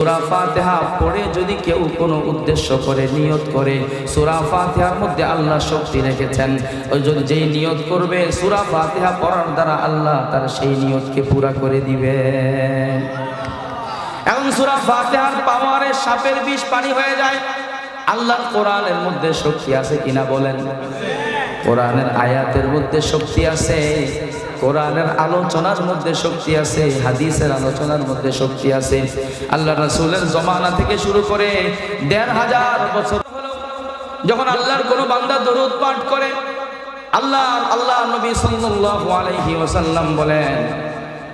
সূরা ফাতিহা পড়ে যদি কেউ কোনো উদ্দেশ্য করে নিয়ত করে, সূরা ফাতিহার মধ্যে আল্লাহ শক্তি রেখেছেন। ওই যেই নিয়ত করবে সূরা ফাতিহা পড়ার দ্বারা আল্লাহ তার সেই নিয়তকে পুরা করে দিবেন। এখন সূরা ফাতিহার পাওয়ারে সাপের বিষ পানি হয়ে যায়। আল্লাহর কোরআনের মধ্যে শক্তি আছে কিনা বলেন? কোরআনের আয়াতের মধ্যে শক্তি আছে, কোরআনের আলোচনার মধ্যে শক্তি আছে, হাদিসের আলোচনার মধ্যে শক্তি আছে। আল্লাহ রাসূলের জমানা থেকে শুরু করে ১৫০০ বছর যখন আল্লাহর কোনো বান্দা দরুদ পাঠ করে, আল্লাহ নবী সাল্লাল্লাহু আলাইহি ওয়াসাল্লাম বলেন,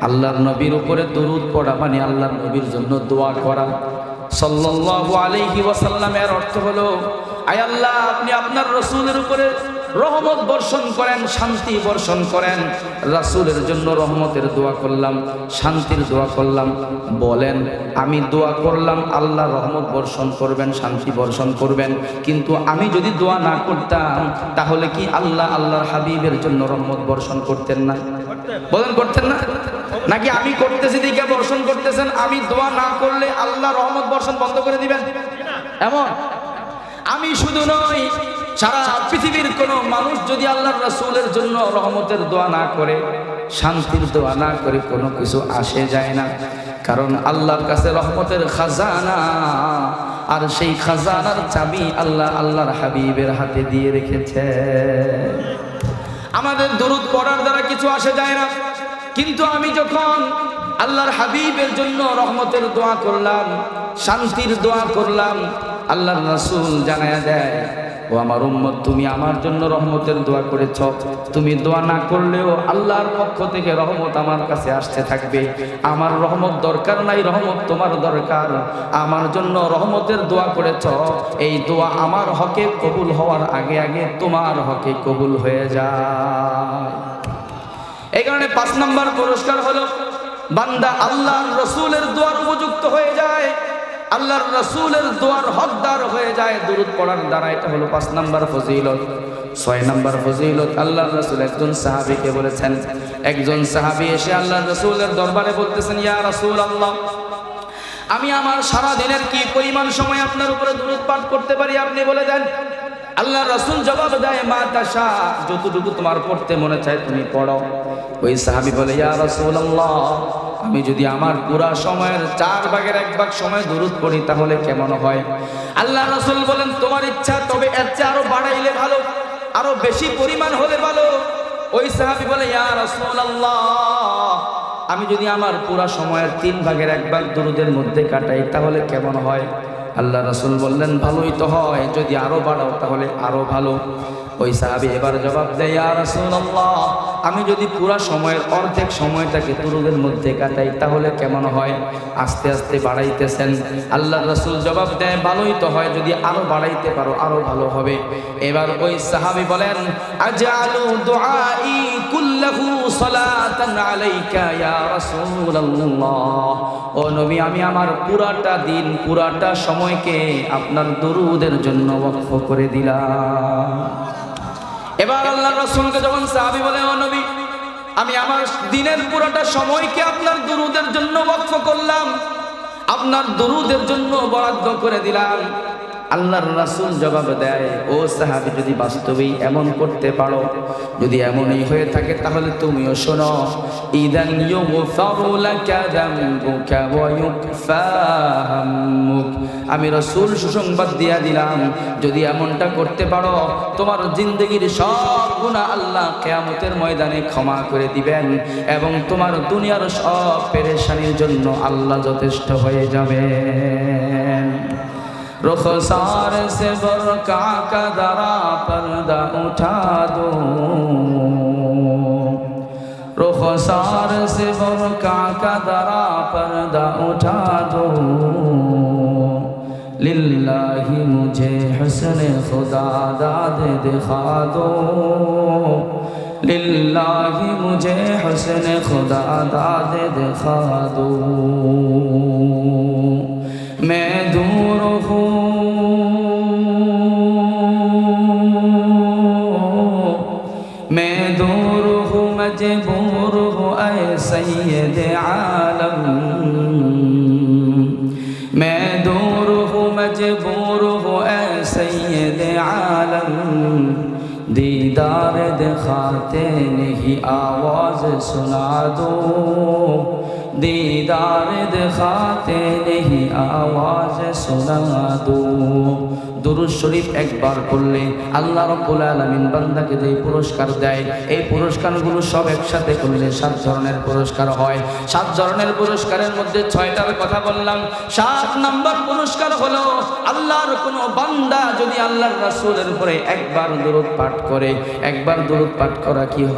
আল্লাহর নবীর উপরে দরুদ পড়া মানে আল্লাহর নবীর জন্য দোয়া করা। সাল্লাল্লাহু আলাইহি ওয়াসাল্লামের অর্থ হলো, আয় আল্লাহ আপনি আপনার রাসূলের উপরে রহমত বর্ষণ করেন, শান্তি বর্ষণ করেন। রাসূলের জন্য রহমতের দোয়া করলাম, শান্তির দোয়া করলাম। বলেন আমি দোয়া করলাম আল্লাহ রহমত বর্ষণ করবেন, শান্তি বর্ষণ করবেন, কিন্তু আমি যদি দোয়া না করতাম তাহলে কি আল্লাহর হাবিবের জন্য রহমত বর্ষণ করতেন না? বলেন করতেন না? নাকি আমি করতেছি দিকে বর্ষণ করতেছেন, আমি দোয়া না করলে আল্লাহ রহমত বর্ষণ বন্ধ করে দিবেন? এমন আমি শুধু নই, সারা পৃথিবীর কোন মানুষ যদি আল্লাহর রাসূলের জন্য রহমতের দোয়া না করে, শান্তির দোয়া না করে, কোনো কিছু আসে যায় না। কারণ আল্লাহর কাছে রহমতের খাজানা, আর সেই খাজানার চাবি আল্লাহর হাবিবের হাতে দিয়ে রেখেছে। আমাদের দরুদ পড়ার দ্বারা কিছু আসে যায় না, কিন্তু আমি যখন আল্লাহর হাবিবের জন্য রহমতের দোয়া করলাম, শান্তির দোয়া করলাম, আল্লাহর রাসূল জানায়া দেয়, ও আমার উম্মত তুমি আমার জন্য রহমতের দোয়া করেছ, তুমি দোয়া না করলেও আল্লাহর পক্ষ থেকে রহমত আমার কাছে আসতে থাকবে। আমার রহমত দরকার নাই, রহমত তোমার দরকার। আমার জন্য রহমতের দোয়া করেছ, এই দোয়া আমার হকে কবুল হওয়ার আগে আগে তোমার হকে কবুল হয়ে যায়। এই কারণে ৫ নম্বর পুরস্কার হলো বান্দা আল্লাহর রাসূলের দোয়ার উপযুক্ত হয়ে যায়, আল্লাহর রাসূলের দোয়ার হকদার হয়ে যায় দরুদ পড়ার দ্বারা। এটা হলো ৫ নম্বর ফজিলত। ৬ নম্বর ফজিলত, আল্লাহর রাসূল একজন সাহাবীকে বলেছেন, একজন সাহাবী এসে আল্লাহর রাসূলের দরবারে বলতেছেন, ইয়া রাসূলুল্লাহ আমি আমার সারা দিনের কি পরিমাণ সময় আপনার উপরে দরুদ পাঠ করতে পারি আপনি বলে দেন। আল্লাহর রাসূল জবাব দেয়, মা তাশা, যতটুকু তোমার পড়তে মনে চায় তুমি পড়ো। ওই সাহাবী বলে, ইয়া রাসূলুল্লাহ আমি যদি আমার পুরা সময়ের 4 ভাগের 1 ভাগ সময় দরুদ পড়ি তাহলে কেমন হয়? আল্লাহর রাসূল বলেন, তোমার ইচ্ছা, তবে এর চেয়ে আরো বাড়াইলে ভালো, আরো বেশি পরিমাণ হলে ভালো। ওই সাহাবী বলে, ইয়া রাসূলুল্লাহ আমি যদি আমার পুরা সময়ের 3 ভাগের 1 ভাগ দরুদের মধ্যে কাটাই তাহলে কেমন হয়? আল্লাহ রাসূল বললেন, ভালোই তো হয়, যদি আরো বাড়াও তাহলে আরো ভালো। ওই সাহাবী এবার জবাব দেয়, ইয়া রাসূলুল্লাহ আমি যদি পুরা সময়ের অর্ধেক সময়টাকে দরুদের মধ্যে কাটাই তাহলে কেমন হয়? আস্তে আস্তে বাড়াইতেছেন। আল্লাহ রাসূল জবাব দেয়, ভালোই তো হয়, যদি আরো বাড়াইতে পারো আরো ভালো হবে। এবার ওই সাহাবী বলেন, আজআলু দুআই কুল্লাহু সালাতান আলাইকা ইয়া রাসূলুল্লাহ, ও নবী আমি আমার পুরাটা দিন পুরাটা সময়কে আপনার দরুদের জন্য ওয়াকফ করে দিলাম। এবার আল্লাহর রাসূলকে যখন সাহাবী বলে, ও নবী আমি আমার দিনের পুরোটা সময়কে আপনার দরুদের জন্য ওয়াকফ করলাম, আপনার দরুদের জন্য বরাদ্দ করে দিলাম। আল্লাহর রাসূল জবাব দেয়, ও সাহাবী যদি বাস্তবেই এমন করতে পারো, যদি এমনই হয়ে থাকে তাহলে তুমিও শোনো, ইদান ইউগফারু লাকা যামবুকা ওয়া ইউকফা হাম্মুক, আমি রাসূল সুসংবাদ দিয়া দিলাম, যদি এমনটা করতে পারো তোমার জিন্দেগীর সব গুনাহ আল্লাহ কিয়ামতের ময়দানে ক্ষমা করে দিবেন এবং তোমার দুনিয়ার সব পেরেশানির জন্য আল্লাহ যথেষ্ট হয়ে যাবেন। रुखसार से बरका का दरा पर्दा उठा दो, रुखसार से बरका का दरा पर्दा उठा दो, लिल्लाही मुझे हुस्न खुदा दाद दिखा दो, लिल्लाही मुझे हुस्न खुदा दाद दिखा दो। मैं दूर हूँ मजबूर हूँ ऐ सैयद आलम, मैं दूर हूँ मजबूर हूँ ऐ सैयद आलम दीदार दिखाते नहीं आवाज सुना दो दीदार दिखाते नहीं आवाज सुना दो दुरूद शরীফ একবার পড়লে আল্লাহ রাব্বুল আলামিন বান্দাকে যে পুরস্কার দেয় এই পুরস্কারগুলো সব একসাথে করলে 7 ধরনের পুরস্কার হয় 7 ধরনের পুরস্কারের মধ্যে 6টার কথা বললাম 7 নাম্বার পুরস্কার হলো আল্লাহর কোনো বান্দা যদি আল্লাহর রাসূলের উপরে একবার দুরূদ পাঠ করে একবার দুরূদ পাঠ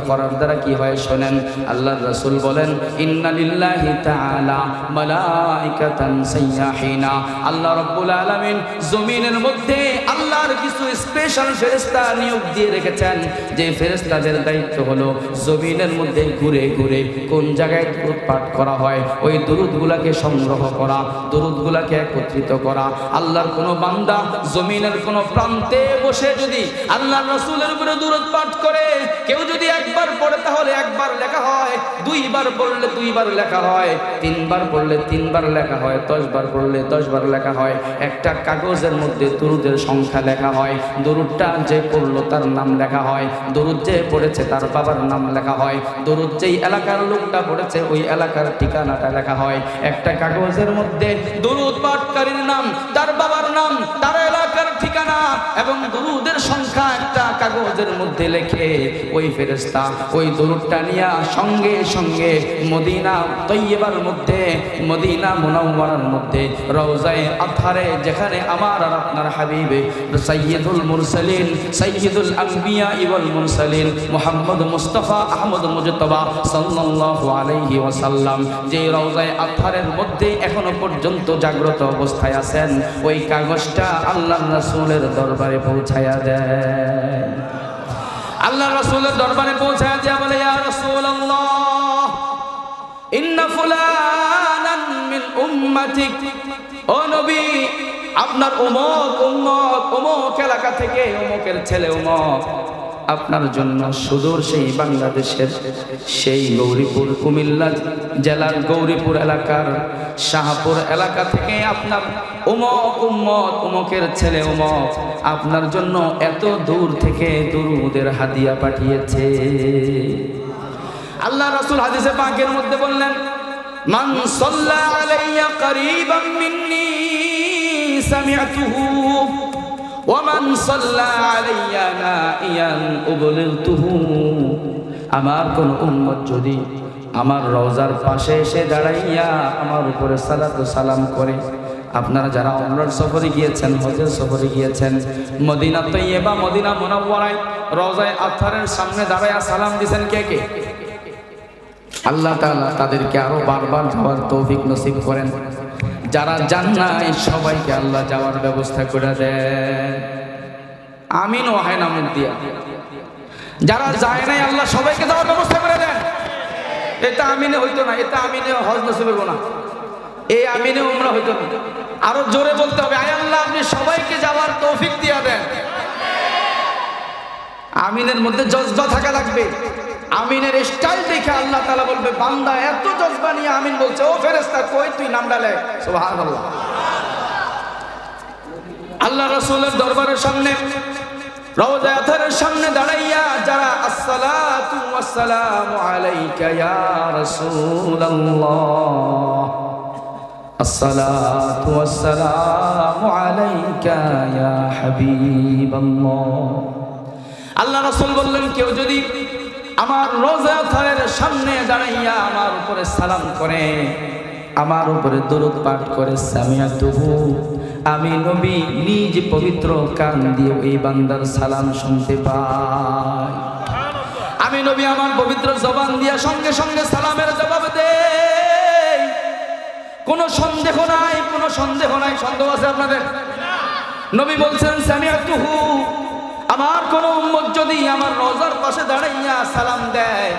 করার দ্বারা কি হয় শুনেন আল্লাহর রাসূল বলেন ইন্না লিল্লাহি তাআলা মালাইকাতান সাইয়াহিনা আল্লাহ রাব্বুল আলামিন জমিনের মধ্যে আল্লাহর কিছু স্পেশাল ফেরেশতা নিয়োগ দিয়ে রেখেছেন যে ফেরেশতাদের দায়িত্ব হলো জমিনের মধ্যে ঘুরে ঘুরে কোন জায়গায় দুরূদ পাঠ করা হয় ওই দুরূদগুলোকে সংগ্রহ করা দুরূদগুলোকে একত্রিত করা আল্লাহর কোনো বান্দা জমিনের কোনো প্রান্তে বসে যদি আল্লাহর রাসূলের উপরে দুরূদ পাঠ করে কেউ যদি একবার পড়ে তাহলে একবার লেখা হয় দুইবার পড়লে দুইবার লেখা হয় তিনবার পড়লে তিনবার লেখা হয় 10 বার পড়লে 10 বার লেখা হয় একটা কাগজের মধ্যে দুরূদের সংখ্যা লেখা হয় দুরূদটা যে পড়লো তার নাম লেখা হয় দুরূদ যে পড়েছে তার বাবার নাম লেখা হয় দুরূদ যেই এলাকার লোকটা পড়েছে ওই এলাকার ঠিকানাটা লেখা হয় একটা কাগজের মধ্যে দুরূদ পাঠকারীর নাম তার বাবার নাম তার এলাকার ঠিকানা এবং দুরূদের সংখ্যা একটা কাগজের মধ্যে লেখে ওই ফেরেশতা ওই দুরূদটা নিয়ে সঙ্গে সঙ্গে মদিনা তৈয়বার মধ্যে মদিনা মুনাওয়ারার মধ্যে রওজায়ে আতহারে যেখানে আমার আর আপনার হাবিব সাইয়্যিদুল মুরসালিন সাইয়্যিদুল আম্বিয়া ওয়াল মুরসালিন মুহাম্মদ মুস্তাফা আহমদ মুজতবা সাল্লাল্লাহু আলাইহি ওয়াসাল্লাম যে রওজায়ে আতহারের মধ্যে এখনো পর্যন্ত জাগ্রত অবস্থায় আছেন ওই কাগজটা আল্লাহর রাসূলের দরবারে পৌঁছায়া দেয় আল্লাহর রাসূলের দরবারে পৌঁছায়া দেয়া বলে ইয়া রাসূলুল্লাহ ইন্না ফুলানান মিন উম্মাতিক ও নবী আপনার অমুক উম্মত অমুক এলাকা থেকে অমুকের ছেলে অমুক আপনার জন্য সুদূর সেই বাংলাদেশের সেই গৌরীপুর কুমিল্লা জেলার গৌরীপুর এলাকার শাহপুর এলাকা থেকে আপনার অমুক উম্মত অমুকের ছেলে অমুক আপনার জন্য এত দূর থেকে দুরূদের হাদিয়া পাঠিয়েছে আল্লাহ রাসূল হাদিসে পাকের মধ্যে বললেন মান সাল্লা আলাইয়া করিবাম মিন্নি সামিআতুহু ওয়া মান সাল্লা আলাইয়া নাইয়ান উবলিগতুহু আমার কোন উম্মত যদি আমার রওজার পাশে এসে দাঁড়াইয়া আমার উপরে সালাত ও সালাম করে আপনারা যারা উমরার সফরে গিয়েছেন হজের সফরে গিয়েছেন মদিনা তৈয়বা মদিনা মুনাওয়ারায় রওজায়ে আতহারের সামনে দাঁড়ায়া সালাম দিবেন কে কে আল্লাহ তাআলা তাদেরকে আরো বারবার যাওয়ার তৌফিক নসিব করেন যারা যান নাই সবাইকে আল্লাহ যাওয়ার ব্যবস্থা করে দেন আমিন ও হয় না মুখ দিয়া যারা যায় নাই আল্লাহ সবাইকে যাওয়ার ব্যবস্থা করে দেন এটা আমিনে হইতো না এটা আমিনে হজ নসিব হইব না এই আমিনে উমরা হইতো না আরো জোরে বলতে হবে আয় আল্লাহ আপনি সবাইকে যাওয়ার তৌফিক দিয়া দেন আমিনের মধ্যে জজবা থাকা লাগবে আমিনের স্টাইল দেখে আল্লাহ তাআলা বলবে বান্দা এত জজবা নিয়ে আমিন বলছে ও ফেরেশতা কই তুই নামটা লেখ সুবহানাল্লাহ আল্লাহ রাসূলের দরবারের সামনে রওজা আতহারের সামনে দাঁড়াইয়া যারা আসসালাতু ওয়াসসালামু আলাইকা ইয়া রাসূলুল্লাহ আসসালাতু ওয়াসসালামু আলাইকা ইয়া হাবিবাল্লাহ আল্লাহ রাসূল বললেন কেউ যদি আমার রওজা আতহারের সামনে দাঁড়াইয়া আমার উপরে সালাম করে আমার উপরে দরুদ পাঠ করে সামিআতুহু আমি নবী নিজ পবিত্র কান দিয়ে এই বান্দার সালাম শুনতে পাই আমি নবী আমার পবিত্র জবান দিয়ে সঙ্গে সঙ্গে সালামের জবাব দেই কোনো সন্দেহ নাই কোনো সন্দেহ নাই সন্দেহ আছে আপনাদের নবী বলছেন সামিআতুহু আমার কোন উম্মত যদি আমার রওজার পাশে দাঁড়াইয়া সালাম দেয়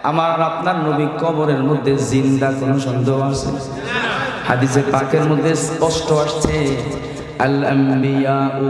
আমার আপনার নবী কবরের মধ্যে জিন্দা কোনো সন্দেহ আছে হাদিসে পাকের মধ্যে স্পষ্ট আসছে আল আম্বিয়াউ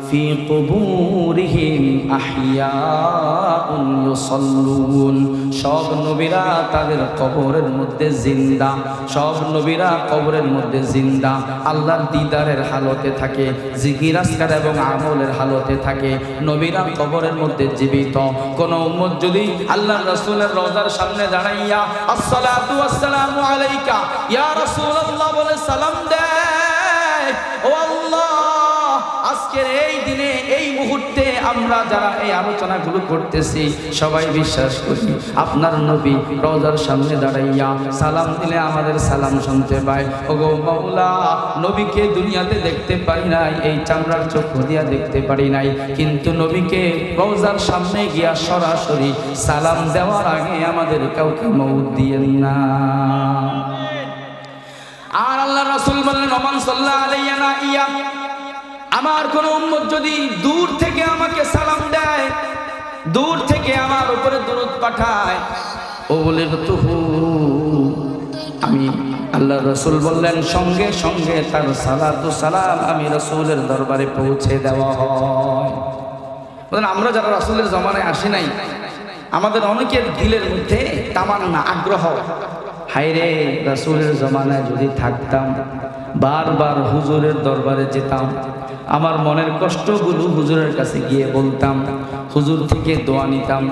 ফি কুবুরিহিম আহইয়াউন ইউসাল্লুন। সব নবীরা তাদের কবরের মধ্যে জিন্দা, সব নবীরা কবরের মধ্যে জিন্দা, আল্লাহর দিদারের হালতে থাকে, জিকির আজকার এবং আমলের হালতে থাকে। নবীরা কবরের মধ্যে জীবিত। কোন উম্মত যদি আল্লাহর রাসূলের রওজার সামনে দাঁড়াইয়া আসসালাতু ওয়াসসালামু আলাইকা ইয়া রাসূলুল্লাহ বলে সালাম দেয়, ও আল্লাহ, আজকের এই দিনে এই মুহূর্তে আমরা যারা এই আলোচনাগুলো করতেছি সবাই বিশ্বাস করি আপনার নবী রওজার সামনে দাঁড়াইয়া সালাম দিলে আমাদের সালাম শুনতে পায়। ওগো মাওলা, নবীকে দুনিয়াতে দেখতে পারি নাই, এই চামড়ার চক্ষু দিয়া দেখতে পারি নাই, কিন্তু নবীকে রওজার সামনে গিয়া সরাসরি সালাম দেওয়ার আগে আমাদের কাউকে মউত দিয়েন না। আর আল্লাহ রাসূল বললেন, ওমান সাল্লাল্লাহু আলাইহি না ইয়া, আমার কোন উম্মত যদি দূর থেকে আমাকে সালাম দেয়, দূর থেকে আমার উপরে দরুদ পাঠায়, ও বলে আমি আল্লাহ রাসূল বললেন সঙ্গে সঙ্গে তার সালাতু সালাম আমি রাসূলের দরবারে পৌঁছে দেওয়া হয়। বলেন আমরা যারা রাসূলের জমানায় আসি নাই, আমাদের অনেকের দিলের মধ্যে তামান্না, আগ্রহ, হায়রে রাসূলের জমানায় যদি থাকতাম, বারবার হুজুরের দরবারে যেতাম, আমার মনের কষ্টগুলো হুজুরের কাছে গিয়ে বলতাম, হুজুর থেকে দোয়া নিতাম,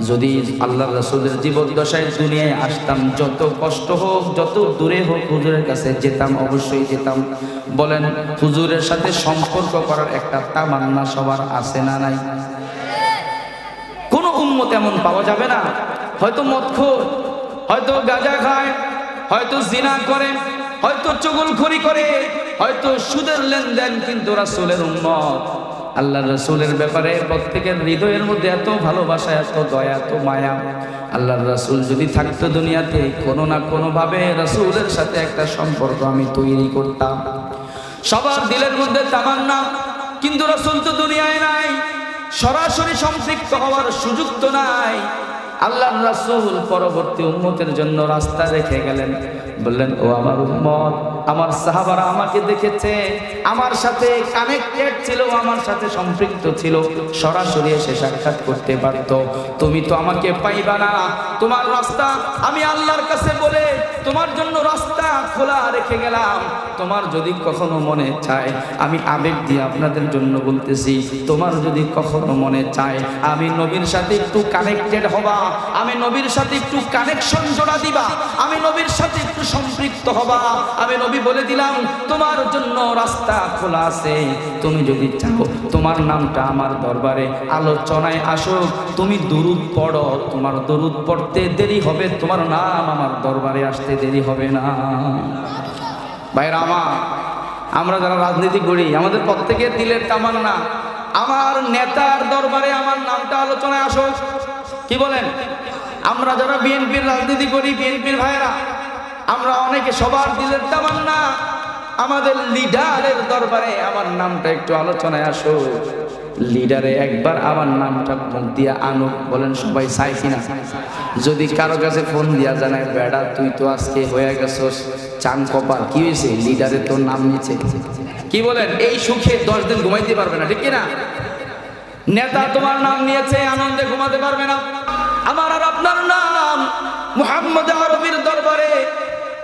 যদি আল্লাহর রাসূলের জীবদ্দশায় দুনিয়ায় আসতাম, যত কষ্ট হোক যত দূরে হোক হুজুরের কাছে যেতাম, অবশ্যই যেতাম। বলেন হুজুরের সাথে সম্পর্ক করার একটা তামান্না সবার আছে না নাই? কোন উম্মত এমন পাওয়া যাবে না, হয়তো মদখোর, হয়তো গাঁজা খায়, হয়তো জিনা করে, হয়তো চুগলখড়ি করে, হয়তো সুদের লেনদেন, কিন্তু রাসূলের উম্মত। আল্লাহর রাসূলের ব্যাপারে প্রত্যেকের হৃদয়ের মধ্যে এত ভালোবাসা, এত দয়া, এত মায়া। আল্লাহর রাসূল যদি থাকতো দুনিয়াতে, কোনো না কোনো ভাবে রাসূলের সাথে একটা সম্পর্ক আমি তৈরি করতাম। সবার দিলের মধ্যে তামান্না, কিন্তু রাসূল তো দুনিয়ায় নাই, সরাসরি সম্পৃক্ত হওয়ার সুযোগ তো নাই। আল্লাহর রাসূল পরবর্তী উম্মতের জন্য রাস্তা রেখে গেলেন, বললেন ও আমার উম্মত, আমার সাহাবারা আমাকে দেখেছে, আমার সাথে কানেক্টেড ছিল, আমার সাথে সম্পৃক্ত ছিল, সরাসরি এসে সাক্ষাৎ করতে পারতো। তুমি তো আমাকে পাইবা না, তোমার রাস্তা আমি আল্লাহর কাছে বলে তোমার জন্য রাস্তা খোলা রেখে গেলাম। তোমার যদি কখনো মনে চায়, আমি আবেগ দিয়ে আপনাদের জন্য বলতেছি, তোমার যদি কখনো মনে চায় আমি নবীর সাথে একটু কানেক্টেড হবা, আমি নবীর সাথে একটু কানেকশন জোড়া দিবা, আমি নবীর সাথে একটু সম্পৃক্ত হবা, আমি নবী বলে দিলাম তোমার জন্য রাস্তা খোলা আছে। তুমি যদি চাও তোমার নামটা আমার দরবারে আলোচনায় আসুক, তুমি দুরূদ পড়ো, তোমার দুরূদ পড়তে দেরি হবে, তোমার নাম আমার দরবারে আসতে দেরি হবে না। ভাইরা আমার, আমরা যারা রাজনীতি করি, আমাদের প্রত্যেকের দিলের তামান্না আমার নেতার দরবারে আমার নামটা আলোচনায় আসুক। কি বলেন? আমরা যারা বিএনপির রাজনীতি করি, বিএনপির ভাইরা, আমরা অনেকে সবার দিলের তামান্না আমাদের লিডারের দরবারে আমার নামটা একটু আলোচনায় আসো, লিডারে একবার আমার নামটা মুখ দিয়া আনুক। বলেন সবাই চাই কিনা? যদি কারো কাছে ফোন দিয়া জানায়, বেড়া তুই তো আজকে হয়ে গেছস চান কপাল, কি হয়েছে? লিডারে তোর নাম নিচে। কি বলেন? এই সুখে 10 দিন ঘুমাইতে পারবে না, ঠিক কিনা? নেতা তোমার নাম নিয়েছে, আনন্দে ঘুমাতে পারবে না। আমার আর আপনার নাম মুহাম্মদ আরবির দরবারে,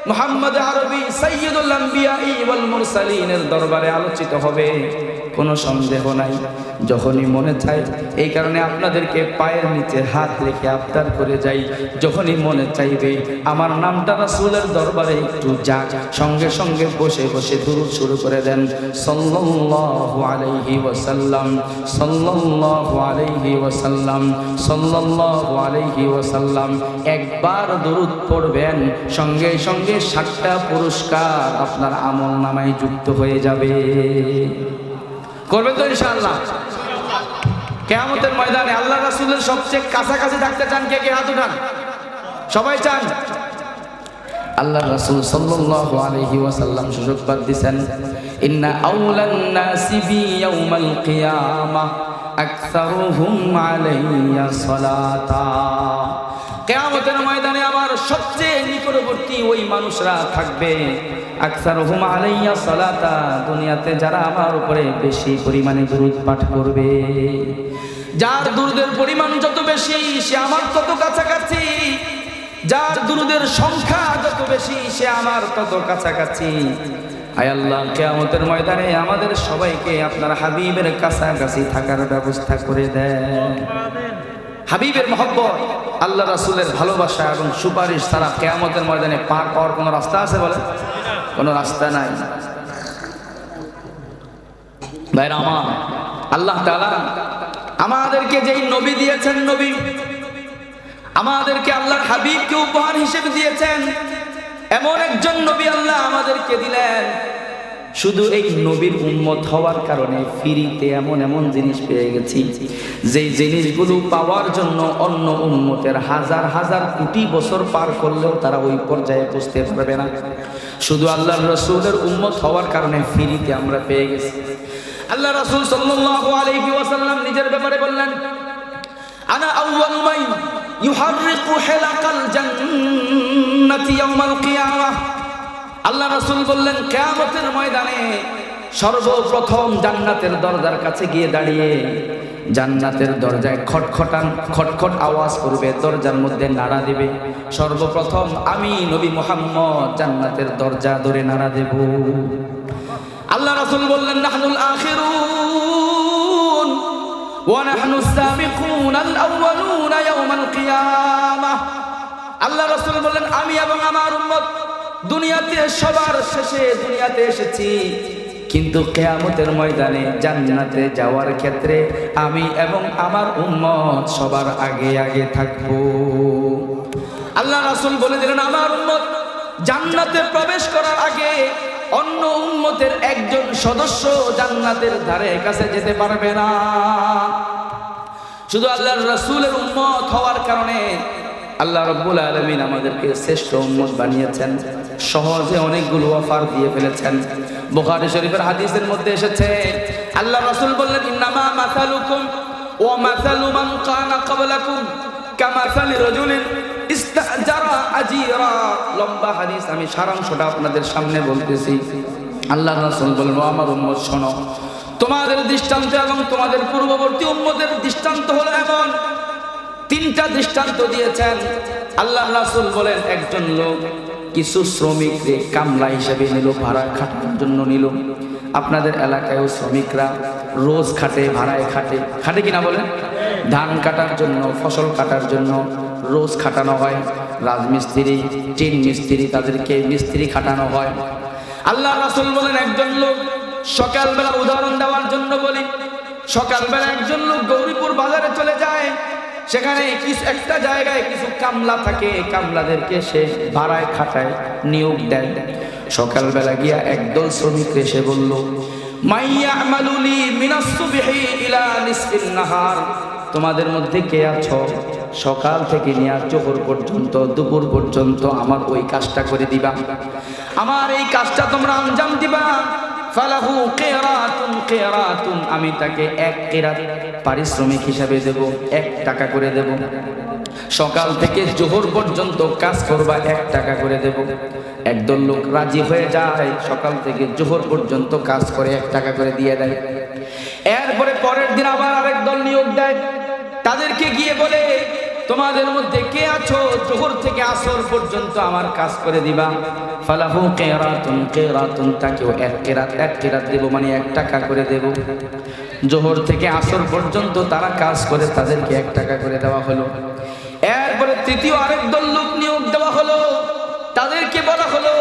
মুহাম্মদ আরবি সাইয়্যিদুল আম্বিয়া ওয়াল মুরসালিনের দরবারে আলোচিত হবে, কোনো সন্দেহ নাই। যখনই মনে চায়, এই কারণে আপনাদেরকে পায়ের নিচে হাত রেখে আবদার করে যাই, যখনই মনে চাইবে আমার নামটা রাসূলের দরবারে একটু যাক, সঙ্গে সঙ্গে বসে বসে দুরূদ শুরু করে দেন, সাল্লাল্লাহু আলাইহি ওয়াসাল্লাম, সাল্লাল্লাহু আলাইহি ওয়াসাল্লাম, সাল্লাল্লাহু আলাইহি ওয়াসাল্লাম। একবার দুরূদ পড়বেন, সঙ্গে সঙ্গে 7টা পুরস্কার আপনার আমলনামায় যুক্ত হয়ে যাবে। করবেন তো ইনশাআল্লাহ? কিয়ামতের ময়দানে আল্লাহ রাসূলের সবচেয়ে কাছাকাছি থাকতে চান কে কে? হাত উঠান। সবাই চান? আল্লাহ রাসূল সাল্লাল্লাহু আলাইহি ওয়াসাল্লাম সুসংবাদ দিয়েছেন, ইন্না আউলান নাসি বি ইয়াউমাল কিয়ামাহ আকসারুহুম আলাইয়া সালাতা। কিয়ামতের ময়দানে আমার সবচেয়ে নিকটবর্তী ওই মানুষরা থাকবে আকসারুহুম আলাইয়া সালাতা, দুনিয়াতে যারা আমার উপরে বেশি পরিমাণে দুরূদ পাঠ করবে। যার দুরূদের পরিমাণ যত বেশি সে আমার তত কাছাকাছি, যার দুরূদের সংখ্যা যত বেশি সে আমার তত কাছাকাছি। আয় আল্লাহ, কিয়ামতের ময়দানে আমাদের সবাইকে আপনার হাবিবের কাছাকাছি থাকার ব্যবস্থা করে দেন। হাবিবের মহব্বত, আল্লাহ রাসূলের ভালোবাসা এবং সুপারিশ ছাড়া কিয়ামতের ময়দানে পার পাওয়ার কোনো রাস্তা আছে বলে? কোনো রাস্তা নাই। ভাইরা আমার, আল্লাহ তাআলা আমাদেরকে যেই নবী দিয়েছেন, নবী আমাদেরকে আল্লাহর হাবিবকে উপহার হিসেবে দিয়েছেন, এমন একজন নবী আল্লাহ আমাদেরকে দিলেন। শুধু এই নবীর উম্মত হওয়ার কারণে ফ্রিতে এমন এমন জিনিস পেয়ে গেছি, যেই জিনিসগুলো পাওয়ার জন্য অন্য উম্মতের হাজার হাজার কোটি বছর পার করলেও তারা ওই পর্যায়ে পৌঁছতে পারবে না। শুধু আল্লাহর রাসূলের উম্মত হওয়ার কারণে ফ্রিতে আমরা পেয়ে গেছি। আল্লাহ রাসূল সাল্লাল্লাহু আলাইহি ওয়াসাল্লাম নিজের ব্যাপারে বললেন, আনা আউয়াল মান ইউহাররিকু হিলাকাল জান্নাতি ইয়াওমাল কিয়ামাহ। আল্লাহ রাসূল বললেন, কিয়ামতের ময়দানে সর্বপ্রথম জান্নাতের দরজার কাছে গিয়ে দাঁড়িয়ে জান্নাতের দরজায় খটখট আওয়াজ করবে, দরজার মধ্যে নাড়া দেবে। সর্বপ্রথম আমি নবী মুহাম্মদ জান্নাতের দরজা ধরে নাড়া দেব। আল্লাহ রাসূল বললেন, নাহনুল আখিরুন ওয়া নাহনুস সাবিকুনাল আউয়ালুনা ইয়াওমাল কিয়ামাহ। আল্লাহ রাসূল বললেন, আমি এবং আমার উম্মত দুনিয়াতে সবার শেষে দুনিয়াতে এসেছি, কিন্তু কিয়ামতের ময়দানে জান্নাতে যাওয়ার ক্ষেত্রে আমি এবং আমার উম্মত সবার আগে আগে থাকব। আল্লাহ রাসূল বলে দিলেন, আমার উম্মত জান্নাতে প্রবেশ করার আগে অন্য উম্মতের একজন সদস্য জান্নাতের ধারে কাছে যেতে পারবে না। শুধু আল্লাহর রাসূলের উম্মত হওয়ার কারণে আল্লাহ রাব্বুল আলামিন আমাদেরকে শ্রেষ্ঠ উম্মত বানিয়েছেন। সহজে অনেকগুলো অফার দিয়ে ফেলেছেন। বুখারী শরীফের হাদিসের মধ্যে এসেছে, আল্লাহ রাসূল বললেন, ইন্নামা মাসালুকুম ওয়া মাসালু মান কানা ক্বাবলাকুম কামাসালি রাজুলিন ইস্তাজারা আজিরা। লম্বা হাদিস, আমি সারাংশটা আপনাদের সামনে বলতেছি। আল্লাহ রাসূল বললেন, ও আমার উম্মত শোনো, তোমাদের দৃষ্টান্ত এবং তোমাদের পূর্ববর্তী উম্মতের দৃষ্টান্ত হলো এমন। তিনটা দৃষ্টান্ত দিয়েছেন আল্লাহ রাসূল। বলেন, একজন লোক কিছু শ্রমিককে কামলা হিসেবে নিল, ভাড়া খাটার জন্য নিল। আপনাদের এলাকায়ও শ্রমিকরা রোজ খাটে, ভাড়ায় খাটে কিনা বলেন? ধান কাটার জন্য, ফসল কাটার জন্য রোজ খাটানো হয়। রাজমিস্ত্রি, টিন মিস্ত্রি, তাদেরকে মিস্ত্রি খাটানো হয়। আল্লাহ রাসূল বলেন, একজন লোক সকালবেলা, উদাহরণ দেওয়ার জন্য বলি, সকালবেলা একজন লোক গৌরীপুর বাজারে চলে যায়। সেখানে একটা জায়গায় কিছু কামলা থাকে, কামলাদেরকে সে ভাড়ায় খাটায়, নিয়োগ দেয়। সকালবেলা গিয়া একদল শ্রমিক এসে বলল, মাইয়া আমালুলি মিনাস সুবহি ইলা নিসফিন নাহার। তোমাদের মধ্যে কে আছো সকাল থেকে নিয়ে জোহর পর্যন্ত, দুপুর পর্যন্ত আমার ওই কাজটা করে দিবা, আমার এই কাজটা তোমরা আঞ্জাম দিবা। ফালাহু কিরাতুন, আমি তাকে এক কিরাত পারিশ্রমিক হিসাবে দেব, 1 টাকা করে দেব। সকাল থেকে জোহর পর্যন্ত কাজ করবা, 1 টাকা করে দেব। একদল লোক রাজি হয়ে যায়, সকাল থেকে জোহর পর্যন্ত কাজ করে 1 টাকা করে দিয়ে দেয়। এরপরে পরের দিন আবার আরেক দল নিয়োগ দেয়, তাদেরকে গিয়ে বলে, তোমাদের মধ্যে কে আছো জোহর থেকে আসর পর্যন্ত আমার কাজ করে দিবা। ফালাহু কিরাতুন, তাকেও 1 কিরাত দেব, মানে 1 টাকা করে দেব। জোহর থেকে আসর পর্যন্ত তারা কাজ করে, তাদেরকে 1 টাকা করে দেওয়া হলো। এরপরে তৃতীয় আরেক দল লোক নিয়োগ দেওয়া হলো, তাদেরকে বলা হলো,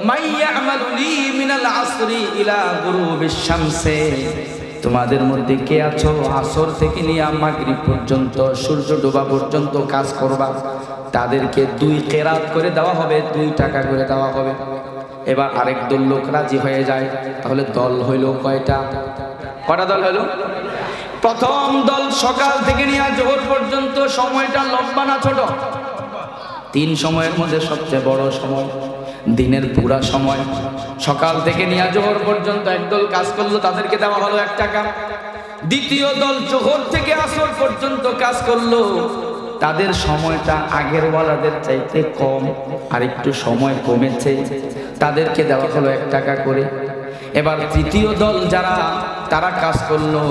মাইয়া আমালুলি মিনাল আসরি ইলা গুরুবিশ শামসে। তোমাদের মধ্যে কে আছো আসর থেকে নিয়ে মাগরিব পর্যন্ত, সূর্য ডোবা পর্যন্ত কাজ করবা, তাদেরকে 2 কিরাত করে দেওয়া হবে, 2 টাকা করে দেওয়া হবে। এবার আরেক দল লোক রাজি হয়ে যায়। তাহলে দল হইল কয়টা দল হইল? প্রথম দল সকাল থেকে নিয়ে জোহর পর্যন্ত, সময়টা লম্বা না ছোট? 3 সময়ের মধ্যে সবচেয়ে বড় সময়, দিনের পুরা সময়। সকাল থেকে নিয়ে জোহর পর্যন্ত একদল কাজ করলো, তাদেরকে দেওয়া হলো 1 টাকা। দ্বিতীয় দল জোহর থেকে আসর পর্যন্ত কাজ করলো, তাদের সময়টা আগের ওয়ালাদের চাইতে কম, আর একটু সময় কমেছে, তাদেরকে দেওয়া হলো 1 টাকা করে। এবার তৃতীয় দল যারা, তারা কাজ করলো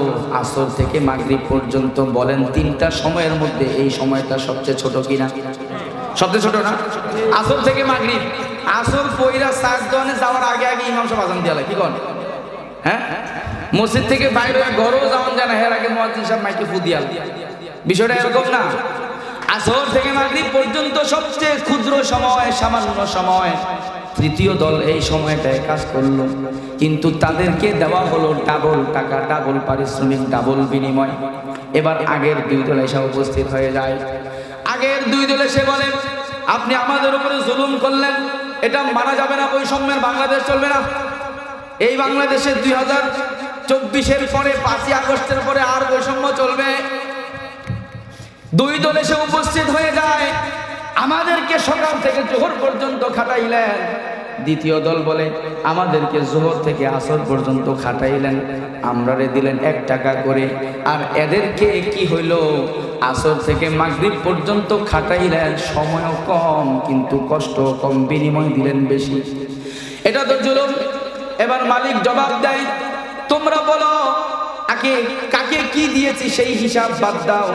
আসর থেকে মাগরিব পর্যন্ত। বলেন 3টা সময়ের মধ্যে এই সময়টা সবচেয়ে ছোট কিনা? সবচেয়ে ছোট না? আসর থেকে মাগরিব, আসর পয়রা সাজদানে যাওয়ার আগে আগে ইমাম সাহেব আজান দিয়ালে কি করেন? হ্যাঁ, মসজিদ থেকে বাইরে ঘরেও যাওয়ান যায় না, এর আগে মুয়াজ্জিন সাহেব মাইকে ফু দিয়াল। বিষয়টা এরকম না। আসর থেকে মাগরিব পর্যন্ত সবচেয়ে ক্ষুদ্র সময়, সামান্য সময়। তৃতীয় দল এই সময়টায় কাজ করলো, কিন্তু তাদেরকে দেওয়া হলো ডাবল টাকা, ডাবল পারিশ্রমিক, ডাবল বিনিময়। এবার আগের 2 দল এসে উপস্থিত হয়ে যায়। আগের 2 দল এসে বলে, আপনি আমাদের উপরে জুলুম করলেন, এটা মানা যাবে না, বৈষম্যের বাংলাদেশ চলবে না। এই বাংলাদেশে 2024-এর পরে 5ই আগস্টের পরে আর বৈষম্য চলবে। 2 দল এসে উপস্থিত হয়ে যায়, আমাদেরকে সকাল থেকে জোহর পর্যন্ত খাটাইলেন। দ্বিতীয় দল বলে, আমাদেরকে জোহর থেকে আসর পর্যন্ত খাটাইলেন, আমরারে দিলেন 1 টাকা করে। আর এদেরকে কি হইল, আসর থেকে মাগরিব পর্যন্ত খাটাইলেন, সময়ও কম কিন্তু কষ্ট কম, বিনিময় দিলেন বেশি। এটা তো জুলুম। এবার মালিক জবাব দেয়, তোমরা বলো কাকে কি দিয়েছি সেই হিসাব বাদ দাও,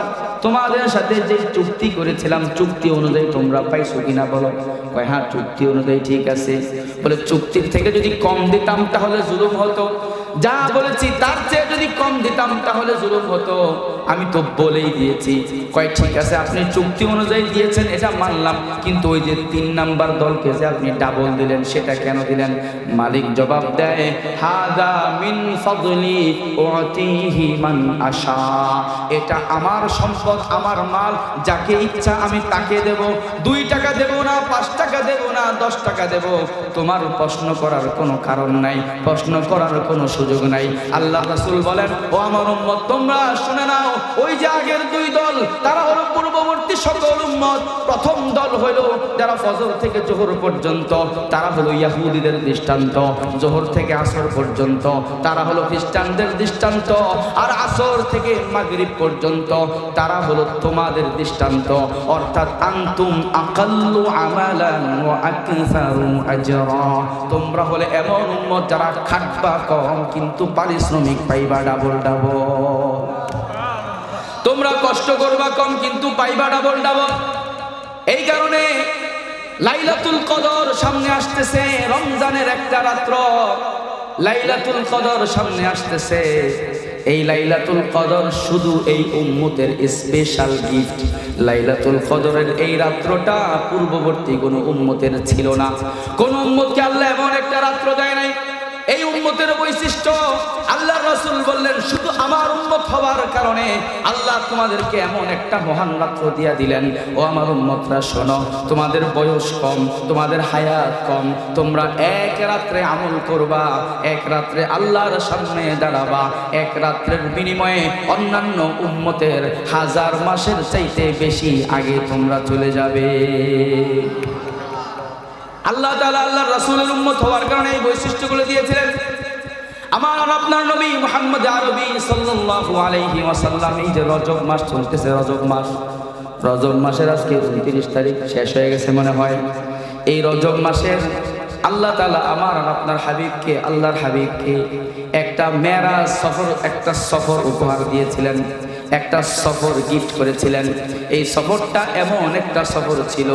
তোমাদের সাথে যে চুক্তি করেছিলাম চুক্তি অনুযায়ী তোমরা পাইছো কিনা বলো। কয় হ্যাঁ, চুক্তি অনুযায়ী ঠিক আছে। বলে চুক্তির থেকে যদি কম দিতাম তাহলে জুলুম হতো, যা বলেছি তার চেয়ে যদি কম দিতাম তাহলে জুলুম হতো, আমি তো বলেই দিয়েছি। কয় ঠিক আছে, আপনি চুক্তি অনুযায়ী দিয়েছেন এটা মানলাম, কিন্তু ওই যে 3 নাম্বার দলকে যে আপনি ডাবল দিলেন সেটা কেন দিলেন? মালিক জবাব দেয়, হাদা মিন ফাদলি উতিহি মান আশা, এটা আমার সম্পদ, আমার মাল, যাকে ইচ্ছা আমি তাকে দেব। 2 টাকা দেব না, 5 টাকা দেব না, 10 টাকা দেব। তোমার প্রশ্ন করার কোনো কারণ নাই, প্রশ্ন করার কোনো সুযোগ নাই। আল্লাহ রাসূল বলেন, ও আমার উম্মত তোমরা শুনে নাও, ওই যে আগের 2 দল তারা হলো পূর্ববর্তী সকল উম্মত। প্রথম দল হলো যারা ফজর থেকে জোহর পর্যন্ত, তারা হলো ইহুদিদের দৃষ্টান্ত। জোহর থেকে আসর পর্যন্ত তারা হলো খ্রিস্টানদের দৃষ্টান্ত। আর আসর থেকে মাগরিব পর্যন্ত তারা হলো তোমাদের দৃষ্টান্ত। অর্থাৎ আনতুম আকাল্লু আমালান ওয়া আকসারু আজরা, তোমরা হলে এমন উম্মত যারা খাটবা কম কিন্তু পারিশ্রমিক পাইবা ডাবল ডাবল। তোমরা কষ্ট করবা কম কিন্তু পাইবা ডাবল ডাবল। এই কারণে লাইলাতুল কদর সামনে আসতেছে, রমজানের একটা রাত্র লাইলাতুল কদর সামনে আসতেছে। এই লাইলাতুল কদর শুধু এই উম্মতের স্পেশাল গিফট। লাইলাতুল কদরের এই রাত্রটা পূর্ববর্তী কোনো উম্মতের ছিল না। কোন উম্মতকে আল্লাহ এমন একটা রাত্র দেয় নাই। এই উম্মতের বৈশিষ্ট্য, আল্লাহর রাসূল বললেন শুধু আমার উম্মত হওয়ার কারণে আল্লাহ তোমাদেরকে এমন একটা মহান রাত্র দিয়া দিলেন। ও আমার উম্মতরা শোনো, তোমাদের বয়স কম, তোমাদের হায়াত কম, তোমরা 1 রাত্রে আমল করবা, 1 রাত্রে আল্লাহর সামনে দাঁড়াবা, 1 রাত্রের বিনিময়ে অন্যান্য উম্মতের 1000 মাসের চাইতে বেশি আগে তোমরা চলে যাবে। আল্লাহ তাআলা আল্লাহর রাসূলের উম্মত হওয়ার কারণে এই বৈশিষ্ট্যগুলো দিয়েছিলেন। আমার আপনার নবী মুহাম্মদ আরবি সাল্লাল্লাহু আলাইহি ওয়াসাল্লাম, এই যে রজব মাস চলতেছে, রজব মাসের আজকে 29 তারিখ শেষ হয়ে গেছে মনে হয়। এই রজব মাসের আল্লাহ তাআলা আমার আপনার হাবিবকে, আল্লাহর হাবিবকে একটা মেরাজ সফর, একটা সফর উপহার দিয়েছিলেন, একটা সফর গিফট করেছিলেন। এই সফরটা এমন একটা সফর ছিল,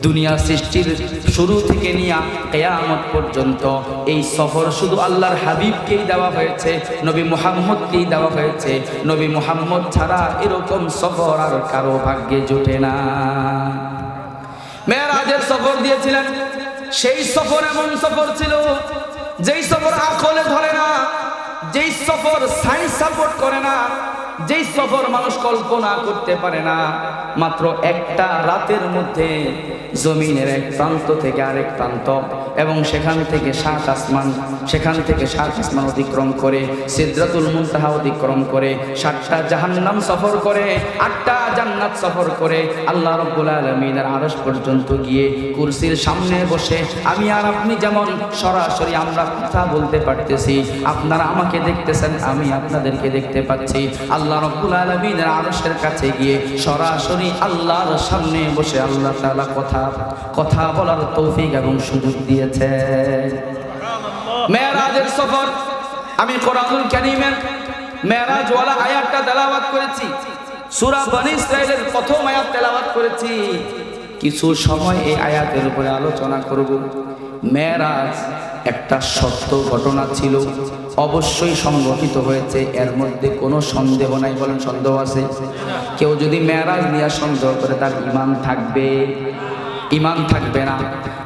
দুনিয়া সৃষ্টির শুরু থেকে নিয়ে কিয়ামত পর্যন্ত এই সফর শুধু আল্লাহর হাবিবকেই দেওয়া হয়েছে, নবী মুহাম্মদকেই দেওয়া হয়েছে। নবী মুহাম্মদ ছাড়া এরকম সফর আর কারো ভাগ্যে জোটে না। মেরাজের সফর দিয়েছিলেন। সেই সফর এমন সফর ছিল যেই সফর আকলে ধরে না, যেই সফর সায়েন্স সাপোর্ট করে না, যেই সফর মানুষ কল্পনা করতে পারে না। মাত্র একটা রাতের মধ্যে জমিনের এক প্রান্ত থেকে আরেক প্রান্ত, এবং সেখান থেকে 7 আসমান, সেখান থেকে 7 আসমান অতিক্রম করে সিদরাতুল মুনতাহা অতিক্রম করে 7টা জাহান্নাম সফর করে 8টা জান্নাত সফর করে আল্লাহ রাব্বুল আলামিনের আরশ পর্যন্ত গিয়ে কুরসির সামনে বসে আমি আর আপনি যেমন সরাসরি আমরা কথা বলতে পারতেছি, আপনারা আমাকে দেখতেছেন, দেখতেছেন, আমি আপনাদেরকে দেখতে পাচ্ছি। আল্লাহ রাব্বুল আলামিনের আরশের কাছে গিয়ে সরাসরি আল্লাহর সামনে বসে আল্লাহ তাআলা কথা বলার তৌফিক এবং সুযোগ দিয়েছে। মেরাজের সফর, আমি কোরআনুল কারীমের মেরাজ ওয়ালা আয়াতটা তেলাওয়াত করেছি, সূরা বনী ইসরাঈলের প্রথম আয়াত তেলাওয়াত করেছি। কিছু সময় এই আয়াতের উপরে আলোচনা করব। মেরাজ একটা সত্য ঘটনা ছিল, অবশ্যই সংঘটিত হয়েছে, এর মধ্যে কোনো সন্দেহ নাই। বলেন সন্দেহ আছে? কেউ যদি মেরাজ নিয়ে সন্দেহ করে তার ঈমান থাকবে? ঈমান থাকবে না।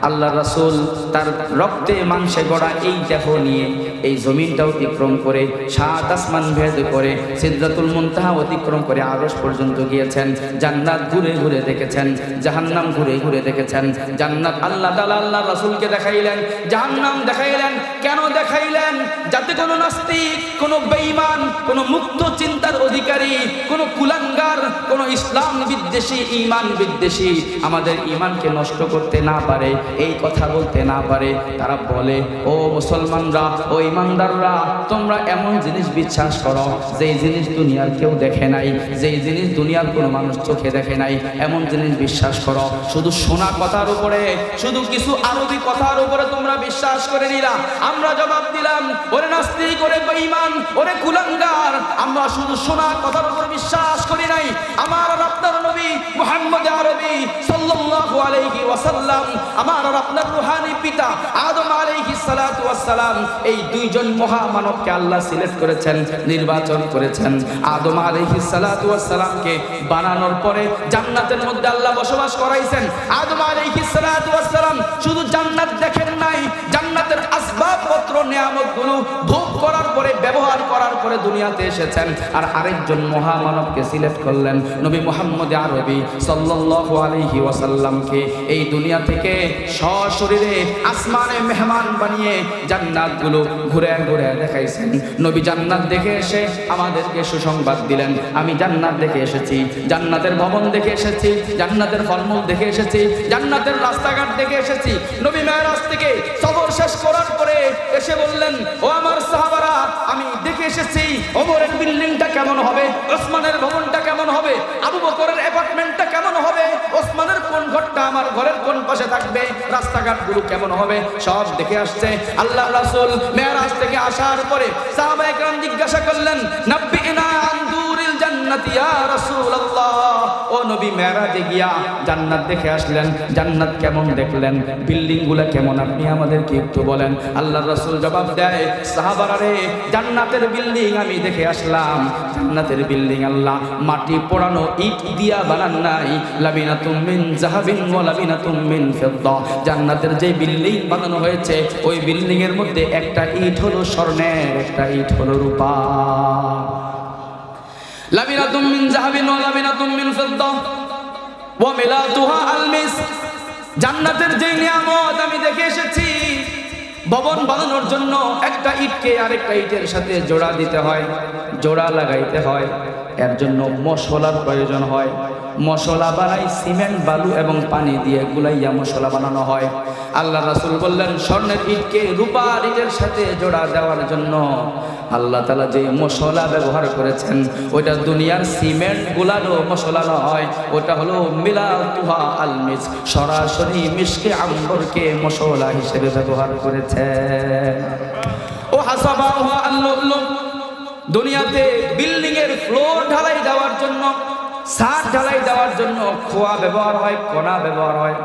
আল্লাহ রাসূল তার রক্তে মাংসে গড়া এই দেহ নিয়ে এই জমিনটা অতিক্রম করে, সাত আসমান ভেদ করে, সিদরাতুল মুনতাহা অতিক্রম করে আরশ পর্যন্ত গিয়েছেন। জান্নাত ঘুরে ঘুরে দেখেছেন, জাহান্নাম ঘুরে ঘুরে দেখেছেন। জান্নাত আল্লাহ তাআলা আল্লাহ রাসূলকে দেখাইলেন, জাহান্নাম দেখাইলেন। কেন দেখাইলেন? যাতে কোনো নাস্তিক, কোনো বেঈমান, কোনো মুক্ত চিন্তার অধিকারী, কোনো কুলাঙ্গার, কোনো ইসলাম বিদ্বেষী, ঈমান বিদ্বেষী আমাদের ঈমানকে নষ্ট করতে না পারে, এই কথা বলতে না পারে। তারা বলে, ও মুসলমানরা, ও ইমানদাররা, তোমরা এমন জিনিস বিশ্বাস করো যেই জিনিস দুনিয়ার কেউ দেখে নাই, যেই জিনিস দুনিয়ার কোনো মানুষ চোখে দেখে নাই, এমন জিনিস বিশ্বাস করো। শুধু শোনা কথার উপরে, শুধু কিছু আরবি কথার উপরে তোমরা বিশ্বাস করে নিলা। আমরা জবাব দিলাম, ওরে নাস্তিক, ওরে বেঈমান, ওরে কুলাঙ্গার, আমরা শুধু শোনা কথার উপর বিশ্বাস করি নাই। আমার আর আপনার নবী মুহাম্মদ আরবী সাল্লাল্লাহু আলাইহি ওয়াসাল্লাম, আমার আর আপনার রূহানি পিতা আদম আলাইহিস সালাতু ওয়াস সালাম, এই দুইজন মহামানবকে আল্লাহ সিলেক্ট করেছেন, নির্বাচন করেছেন। আদম আলাইহিস সালাতু ওয়াস সালামকে বানানোর পরে জান্নাতের মধ্যে আল্লাহ বসবাস করাইছেন। আদম আলাইহিস সালাতু ওয়াস সালাম শুধু জান্নাত দেখেন নাই, জান্নাতের আসবাবপত্র নিয়ামতগুলো ভোগ করার পরে, ব্যবহার করার পরে দুনিয়াতে এসেছেন। আর আরেকজন মহামানবকে সিলেক্ট করলেন, নবী মুহাম্মদ আরবী সাল্লাল্লাহু আলাইহি ওয়াসাল্লামকে এই দুনিয়া থেকে সশরীরে আসমানে মেহমান বানিয়ে জান্নাতগুলো ঘুরে ঘুরে দেখাইছেন। নবী জান্নাত দেখে এসে আমাদেরকে সুসংবাদ দিলেন, আমি জান্নাত দেখে এসেছি, জান্নাতের ভবন দেখে এসেছি, জান্নাতের ফলমূল দেখে এসেছি, জান্নাতের রাস্তাঘাট দেখে এসেছি। নবী মেরাজ থেকে সফর শেষ করার পরে এসে বললেন, ও আমার সাহাবারা, আমি দেখে এসেছি ওমরের বিল্ডিংটা কেমন হবে, ওসমানের ভবনটা কেমন হবে, আবু বকরের অ্যাপার্টমেন্টটা কেমন হবে, ওসমানের কোন ঘরটা আমার ঘরের কোন পাশে থাকবে, রাস্তাঘাটগুলো কেমন হবে, সব দেখে আসছে। আল্লাহ রাসূল মেরাজ থেকে আসার পরে সাহাবায়ে কেরাম জিজ্ঞাসা করলেন, নাব্বিনা আন দুরিল জান্নাতি ইয়া রাসূলুল্লাহ, ও নবী মেরাজে গিয়া জান্নাত দেখে আসলেন, জান্নাত কেমন দেখলেন, বিল্ডিংগুলো কেমন, আপনি আমাদেরকে একটু বলেন। আল্লাহ রাসূল জবাব দেয়, সাহাবারা রে, জান্নাতের বিল্ডিং আমি দেখে আসলাম। জান্নাতের বিল্ডিং আল্লাহ মাটি পোড়ানো ইট দিয়া বানান নাই, লাবিনাতুম মিন যাহাবিন ওয়া লাবিনাতুম মিন ফিদ্দা। জান্নাতের যে বিল্ডিং বানানো হয়েছে, ওই বিল্ডিং এর মধ্যে একটা ইট হলো স্বর্ণের, একটা ইট হলো রূপা। লাবিনাতুম মিন যাহাবিন ওয়া লাবিনাতুম মিন ফিদ্দা ওয়া মিলাতুহা আল মিসক। জান্নাতের যে নিয়ামত আমি দেখে এসেছি, ভবন বানানোর জন্য একটা ইটকে আরেকটা ইটের সাথে জোড়া দিতে হয়, জোড়া লাগাইতে হয়, এর জন্য মশলার প্রয়োজন হয়। মশলা বানাই সিমেন্ট, বালু এবং পানি দিয়ে গুলাইয়া মশলা বানানো হয়। আল্লাহ রাসূল বললেন, স্বর্ণের ইটকে রূপার ইটের সাথে জোড়া দেওয়ার জন্য আল্লাহ তাআলা যে মশলা ব্যবহার করেছেন, ওইটা দুনিয়ার সিমেন্ট গুলানো মশলা নয়, ওটা হলো মিলাতুহা আল মিসক, সরাসরি মিশকে আম্বরকে মশলা হিসেবে ব্যবহার করেছেন। ও হাসাবাহা আল-লু'লু, দুনিয়াতে বিল্ডিং এর ফ্লোর ঢালাই দেওয়ার জন্য, ছাদ ঢালাই দেওয়ার জন্য খোয়া ব্যবহার হয়, কণা ব্যবহার হয়,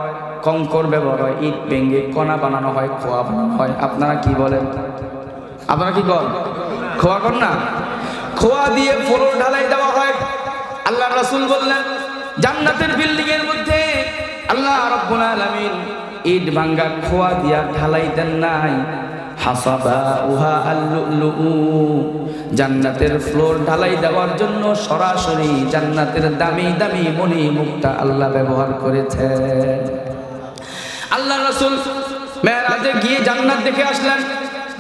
কংকর ব্যবহার হয়, ইট ভেঙে কণা বানানো হয়, খোয়া বানানো হয়। আপনারা কি বলেন? আপনারা কি করেন? খোয়া কর না? খোয়া দিয়ে ফ্লোর ঢালাই দেওয়া হয়। আল্লাহ রাসূল বললেন, জান্নাতের বিল্ডিং এর মধ্যে আল্লাহ রাব্বুল আলামিন ইট ভাঙ্গা খোয়া দিয়া ঢালাই দেন নাই, হাসাবাউহা আল-লু'লু, জান্নাতের ফ্লোর ঢালাই দেওয়ার জন্য সরাসরি জান্নাতের দামি দামি মণি মুক্তা আল্লাহ ব্যবহার করেছেন। আল্লাহ রাসূল মেরাজে গিয়ে জান্নাত দেখে আসলেন,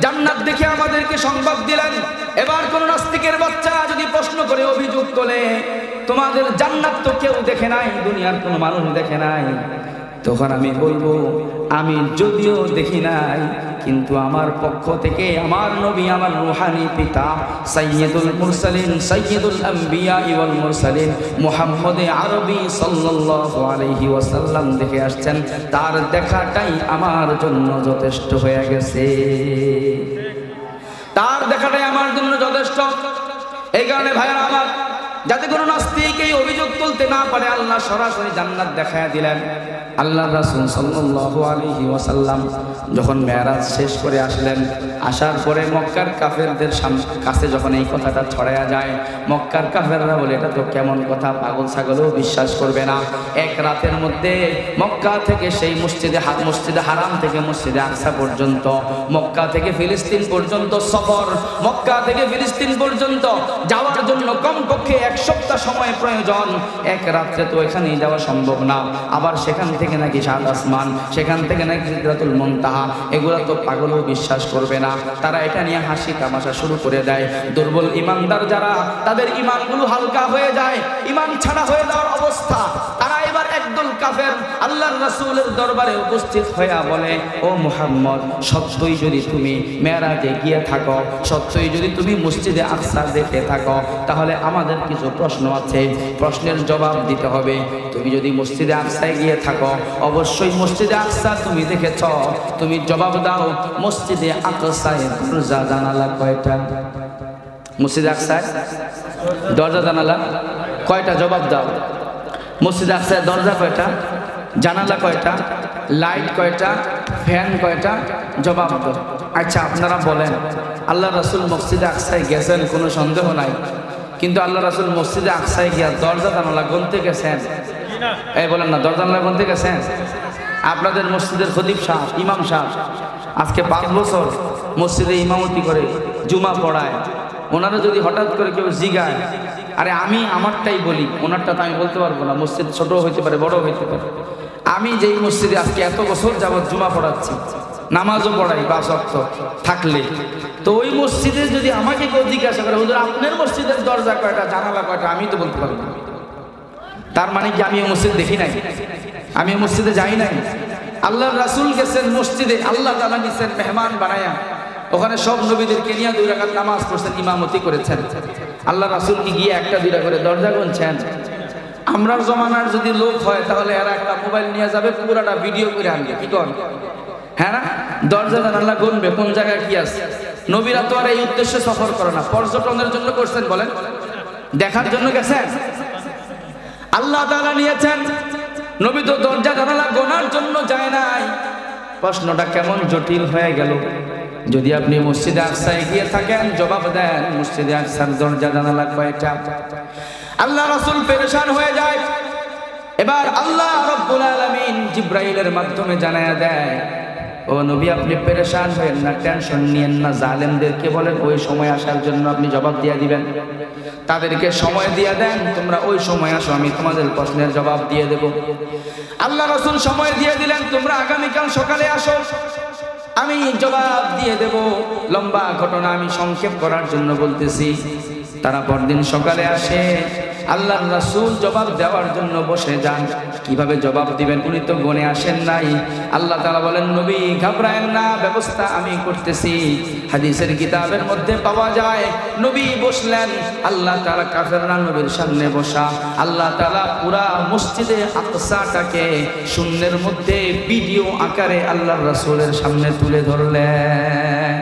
জান্নাত দেখে আমাদেরকে সংবাদ দিলেন। এবার কোন নাস্তিকের বাচ্চা যদি প্রশ্ন করে অভিযোগ তোলে, তোমাদের জান্নাত তো কেউ দেখে নাই, দুনিয়ার কোনো মানুষ দেখে নাই, তখন আমি বলবো, আমি যদিও দেখি নাই, কিন্তু আমার পক্ষ থেকে আমার নবী, আমার রূহানি পিতা সাইয়্যিদুল মুরসালিন, সাইয়্যিদুল আম্বিয়া ওয়াল মুরসালিন মুহাম্মদ আরবি সাল্লাল্লাহু আলাইহি ওয়াসাল্লাম দেখে আসছেন। তার দেখাটাই আমার জন্য যথেষ্ট হয়ে গেছে। তার দেখাটাই আমার জন্য যথেষ্ট। এই কারণে ভাইরা আমার, যাতে কোনো নাস্তিক এই অভিযোগ তুলতে না পারে, আল্লাহ সরাসরি জান্নাত দেখায়া দিলেন। আল্লাহর রাসূল সাল্লাল্লাহু আলাইহি ওয়াসাল্লাম যখন মেরাজ শেষ করে আসলেন, আসার পরে মক্কার কাফেরদের কাছে যখন এই কথাটা ছড়ায়া যায়, মক্কার কাফেররা বলে, এটা তো কেমন কথা, পাগল ছাগলও বিশ্বাস করবে না। এক রাতের মধ্যে মক্কা থেকে সেই মসজিদে হারাম থেকে মসজিদে আকসা পর্যন্ত, মক্কা থেকে ফিলিস্তিন পর্যন্ত সফর, মক্কা থেকে ফিলিস্তিন পর্যন্ত যাওয়ার জন্য কমপক্ষে 1 সপ্তাহ সময় প্রয়োজন। এক রাত্রে তো এখানেই যাওয়া সম্ভব না। আবার সেখান থেকে নাকি 7 আসমান, সেখান থেকে নাকি সিদরাতুল মুনতাহা, এগুলা তো পাগলও বিশ্বাস করবে না। তারা এটা নিয়ে হাসি তামাশা শুরু করে দেয়। দুর্বল ইমানদার যারা, তাদের ইমানগুলো হালকা হয়ে যায়, ইমান ছাড়া হয়ে যাওয়ার অবস্থা। তারা এবার একদল কাফের আল্লাহর রাসূলের দরবারে উপস্থিত হয়ে বলে, ও মুহাম্মদ, সত্যই যদি তুমি মেরাজে গিয়ে থাকো, সত্যই যদি তুমি মসজিদে আকসা দেখে থাকো, তাহলে আমাদের কিছু প্রশ্ন আছে, প্রশ্নের জবাব দিতে হবে। তুমি যদি মসজিদে আকসায় গিয়ে থাকো, অবশ্যই মসজিদে আকসা তুমি দেখেছ, তুমি জবাব দাও, মসজিদে আকসায় দরজা জানালা কয়টা? মসজিদে আকসায় দরজা জানালা কয়টা? জবাব দাও। মসজিদে আকসায় দরজা কয়টা? জানালা কয়টা? লাইট কয়টা? ফ্যান কয়টা? জবাব দাও। আচ্ছা, আপনারা বলেন, আল্লাহ রাসূল মসজিদে আকসায় গেছেন, কোনো সন্দেহ নাই, কিন্তু আল্লাহ রাসূল মসজিদে আকসায় গিয়া দরজা জানালা গুনতে গেছেন? এই বলেন না, দরজা জানালা গুনতে গেছেন? আপনাদের মসজিদের খতিব সাহেব, ইমাম সাহেব আজকে 5 বছর মসজিদে ইমামতি করে, জুমা পড়ায়, ওনারা যদি হঠাৎ করে কেউ জিগায়, আরে আমি আমারটাই বলি, ওনারটা তো আমি বলতে পারবো না, মসজিদ ছোট হইতে পারে, বড় হইতে পারে। আমি যেই মসজিদে আজকে এত বছর যাবৎ জুমা পড়াচ্ছি, নামাজও পড়াই 5 ওয়াক্ত থাকলে, তো ওই মসজিদে যদি আমাকে কেউ জিজ্ঞাসা করে, হুজুর আপনার মসজিদের দরজা কয়টা, জানালা কয়টা, আমি তো বলতে পারবো না। তার মানে কি আমি মসজিদ দেখি নাই, আমি মসজিদে যাই নাই? আল্লাহর রাসূল গেছেন মসজিদে, আল্লাহ তাআলা নিছেন মেহমান বানায়া, ওখানে সব নবীদেরকে নিয়ে 2 রাকাত নামাজ পড়ছেন, ইমামতি করেছেন। আল্লাহ রাসূল কি গিয়ে 1টা 2টা করে দরজা গুনছেন? আমরার জমানার যদি লোক হয়, তাহলে এরা একটা মোবাইল নিয়ে যাবে, পুরাটা ভিডিও করে আনবে, কি কর? হ্যাঁ না? দরজা জানালা গুনবে, কোন জায়গায় কি আছে। নবীরা তো আর এই উদ্দেশ্যে সফর করে না, পর্যটনের জন্য করছেন, বলেন, দেখার জন্য গেছেন? আল্লাহ তাআলা নিয়েছেন, নবী তো দরজা জানালা গোনার জন্য যায় নাই। প্রশ্নটা কেমন জটিল হয়ে গেল। যদি আপনি মসজিদে আকসায় গিয়ে থাকেন, জবাব দেন, মসজিদে আকসার দরজা জানালা কয়টা? আল্লাহ রাসূল পেরেশান হয়ে যায়। এবার আল্লাহ রাব্বুল আলামিন জিবরাইলের মাধ্যমে জানায়া দেয়, ও নবী, আপনি পেরেশান হয়েন না, টেনশন নিয়েন না, জালেমদেরকে বলেন ওই সময় আসার জন্য, আপনি জবাব দিয়ে দিবেন। তাদেরকে সময় দিয়ে দেন, তোমরা ওই সময় আসো, আমি তোমাদের প্রশ্নের জবাব দিয়ে দেব। আল্লাহ রাসূল সময় দিয়ে দিলেন, তোমরা আগামীকাল সকালে আসো, আমি জবাব দিয়ে দেব। লম্বা ঘটনা আমি সংক্ষেপ করার জন্য বলতেছি। তারা পরদিন সকালে আসে, আল্লাহর রাসূল জবাব দেওয়ার জন্য বসে যান। কিভাবে জবাব দিবেন, উনি তো গনে আসেন নাই। আল্লাহ তাআলা বলেন, নবী ঘাবড়ায়েন না, ব্যবস্থা আমি করতেছি। হাদিসের কিতাবের মধ্যে পাওয়া যায়, নবী বসলেন, আল্লাহ তাআলা কাফেররা নবীর সামনে বসা, আল্লাহ তাআলা পুরা মসজিদে আকসাটাকে শূন্যের মধ্যে ভিডিও আকারে আল্লাহর রাসূলের সামনে তুলে ধরলেন।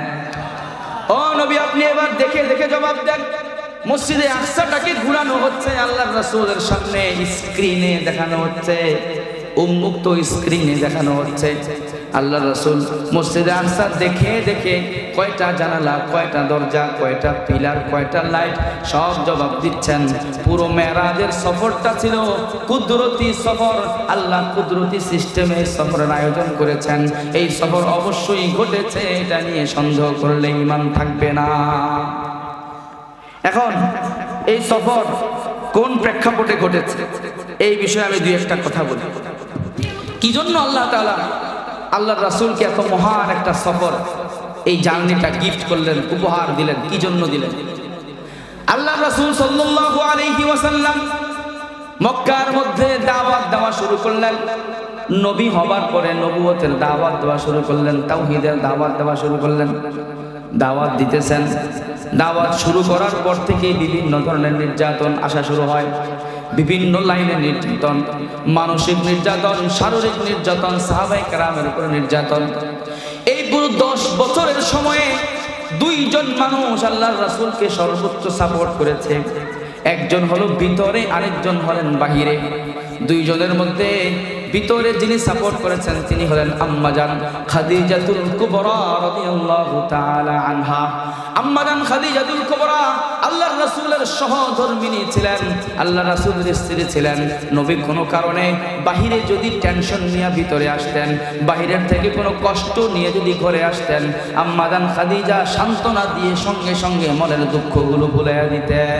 ও নবী, আপনি এবার দেখে দেখে জবাব দেন। মসজিদে আকসাটাকে ঘুরানো হচ্ছে, আল্লাহর রাসূলের সামনে স্ক্রিনে দেখানো হচ্ছে, উন্মুক্ত স্ক্রিনে দেখানো হচ্ছে। আল্লাহর রাসূল মসজিদে আকসা দেখে দেখে কয়টা জানালা, কয়টা দরজা, কয়টা পিলার, কয়টা লাইট, সব জবাব দিচ্ছেন। পুরো মেরাজের সফরটা ছিল কুদরতি সফর। আল্লাহ কুদরতি সিস্টেমে সফরের আয়োজন করেছেন। এই সফর অবশ্যই ঘটেছে, এটা নিয়ে সন্দেহ করলে ঈমান থাকবে না। এখন এই সফর কোন প্রেক্ষাপটে ঘটেছে, এই বিষয়ে আমি 2-1টা কথা বলি। কি জন্য আল্লাহ তাআলা আল্লাহর রাসূলকে এত মহান একটা সফর, এই জার্নিটা গিফট করলেন, উপহার দিলেন, কি জন্য দিলেন? আল্লাহর রাসূল সাল্লাল্লাহু আলাইহি ওয়াসাল্লাম মক্কার মধ্যে দাওয়াত দেওয়া শুরু করলেন। নবী হবার পরে নবুয়তের দাওয়াত দেওয়া শুরু করলেন, তাওহীদের দাওয়াত দেওয়া শুরু করলেন। দাওয়াত দিতেছেন। দাওয়াত শুরু করার পর থেকেই বিভিন্ন ধরনের নির্যাতন আসা শুরু হয়। বিভিন্ন লাইনে নির্যাতন, মানসিক নির্যাতন, শারীরিক নির্যাতন, সাহাবায়ে কেরামের উপর নির্যাতন। এই পুরো 10 বছরের সময়ে দুইজন মানুষ আল্লাহর রাসূলকে সর্বোচ্চ সাপোর্ট করেছে। একজন হলো ভিতরে, আরেকজন হলেন বাহিরে। দুইজনের মধ্যে ভিতরে যিনি সাপোর্ট করেছেন তিনি হলেন আম্মাজান খাদিজাতুল কুবরা রাদিয়াল্লাহু তাআলা আনহা। আম্মাজান খাদিজাতুল কুবরা আল্লাহর রাসূলের সহধর্মিণী ছিলেন, আল্লাহর রাসূলের স্ত্রী ছিলেন। নবী কোনো কারণে বাহিরে যদি টেনশন নিয়ে ভিতরে আসতেন, বাহিরের থেকে কোনো কষ্ট নিয়ে যদি ঘরে আসতেন, আম্মাজান খাদিজা সান্ত্বনা দিয়ে সঙ্গে সঙ্গে মনের দুঃখগুলো ভুলিয়ে দিতেন।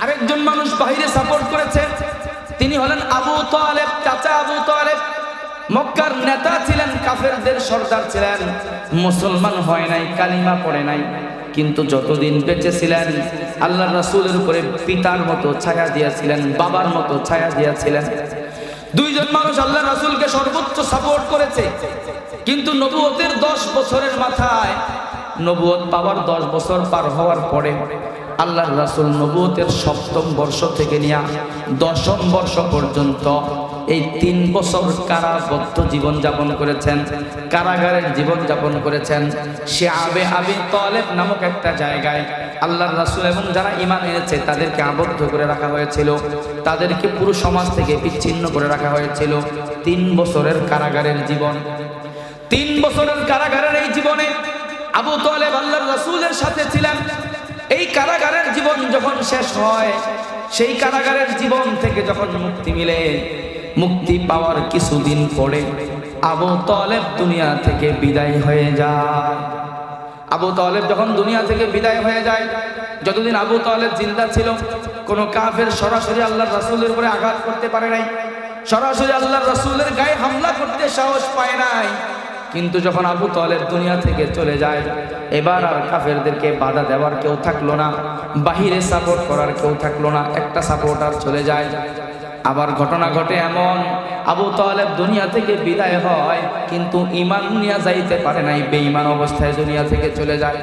আরেকজন মানুষ বাহিরে সাপোর্ট করেছে, তিনি হলেন আবু তালেব, চাচা আবু তালেব। মক্কার নেতা ছিলেন, কাফেরদের সর্দার ছিলেন, মুসলমান হয় নাই, কালিমা পড়ে নাই, কিন্তু যতদিন বেঁচে ছিলেন আল্লাহর রাসূলের উপরে পিতার মতো ছায়া দিয়েছিলেন, বাবার মতো ছায়া দিয়েছিলেন। দুইজন মানুষ আল্লাহর রাসূলকে সর্বোচ্চ সাপোর্ট করেছে। কিন্তু নবুয়তের 10 বছরের মাথায়, নবুয়ত পাওয়ার 10 বছর পার হওয়ার পরে আল্লাহর রাসূল নবুয়তের 7ম বর্ষ থেকে নিয়ে 10ম বর্ষ পর্যন্ত এই 3 বছর কারাবদ্ধ জীবন যাপন করেছেন, কারাগারের জীবন যাপন করেছেন। শিআবে আবি তালেব নামক একটা জায়গায় আল্লাহর রাসূল এবং যারা ঈমান এনেছে তাদেরকে আবদ্ধ করে রাখা হয়েছিল, তাদেরকে পুরো সমাজ থেকে বিচ্ছিন্ন করে রাখা হয়েছিল। 3 বছরের কারাগারের জীবন। 3 বছরের কারাগারের এই জীবনে আবু তালেব আল্লাহর রাসূলের সাথে ছিলেন। এই কারাগারের জীবন যখন শেষ হয়, সেই কারাগারের জীবন থেকে যখন মুক্তি মিলে, মুক্তি পাওয়ার কিছুদিন পরে আবু তালেব দুনিয়া থেকে বিদায় হয়ে যায়। আবু তালেব যখন দুনিয়া থেকে বিদায় হয়ে যায়, যতদিন আবু তালেব জিন্দা ছিল কোনো কাফের সরাসরি আল্লাহর রাসূলের উপরে আঘাত করতে পারে নাই, সরাসরি আল্লাহর রাসূলের গায়ে হামলা করতে সাহস পায় নাই। কিন্তু যখন আবু তালেব দুনিয়া থেকে চলে যায়, এবার আর কাফেরদেরকে বাধা দেওয়ার কেউ থাকলো না, বাহিরে সাপোর্ট করার কেউ থাকলো না, একটা সাপোর্টার চলে যায়। আবার ঘটনা ঘটে এমন, আবু তালেব দুনিয়া থেকে বিদায় হয় কিন্তু ঈমান নিয়ে যাইতে পারে নাই, বেঈমান অবস্থায় দুনিয়া থেকে চলে যায়।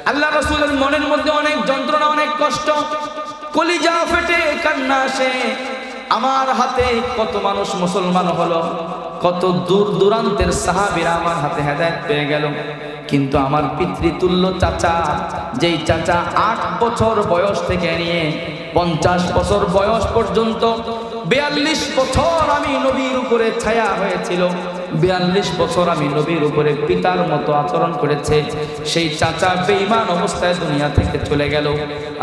আল্লাহ রাসূলের মনের মধ্যে অনেক যন্ত্রণা, অনেক কষ্ট, কলিজা ফেটে কান্না আসে। আমার হাতে কত মানুষ মুসলমান হলো, কত দূর দূরান্তের সাহাবীরা আমার হাতে হেদায়েত পেয়ে গেল, কিন্তু আমার পিতৃতুল্য চাচা, যেই চাচা 8 বছর বয়স থেকে নিয়ে 50 বছর বয়স পর্যন্ত 42 বছর আমি নবীর উপরে ছায়া হয়েছিল, 42 বছর আমি নবীর উপরে পিতার মতো আচরণ করেছে, সেই চাচা বেঈমান অবস্থায় দুনিয়া থেকে চলে গেল।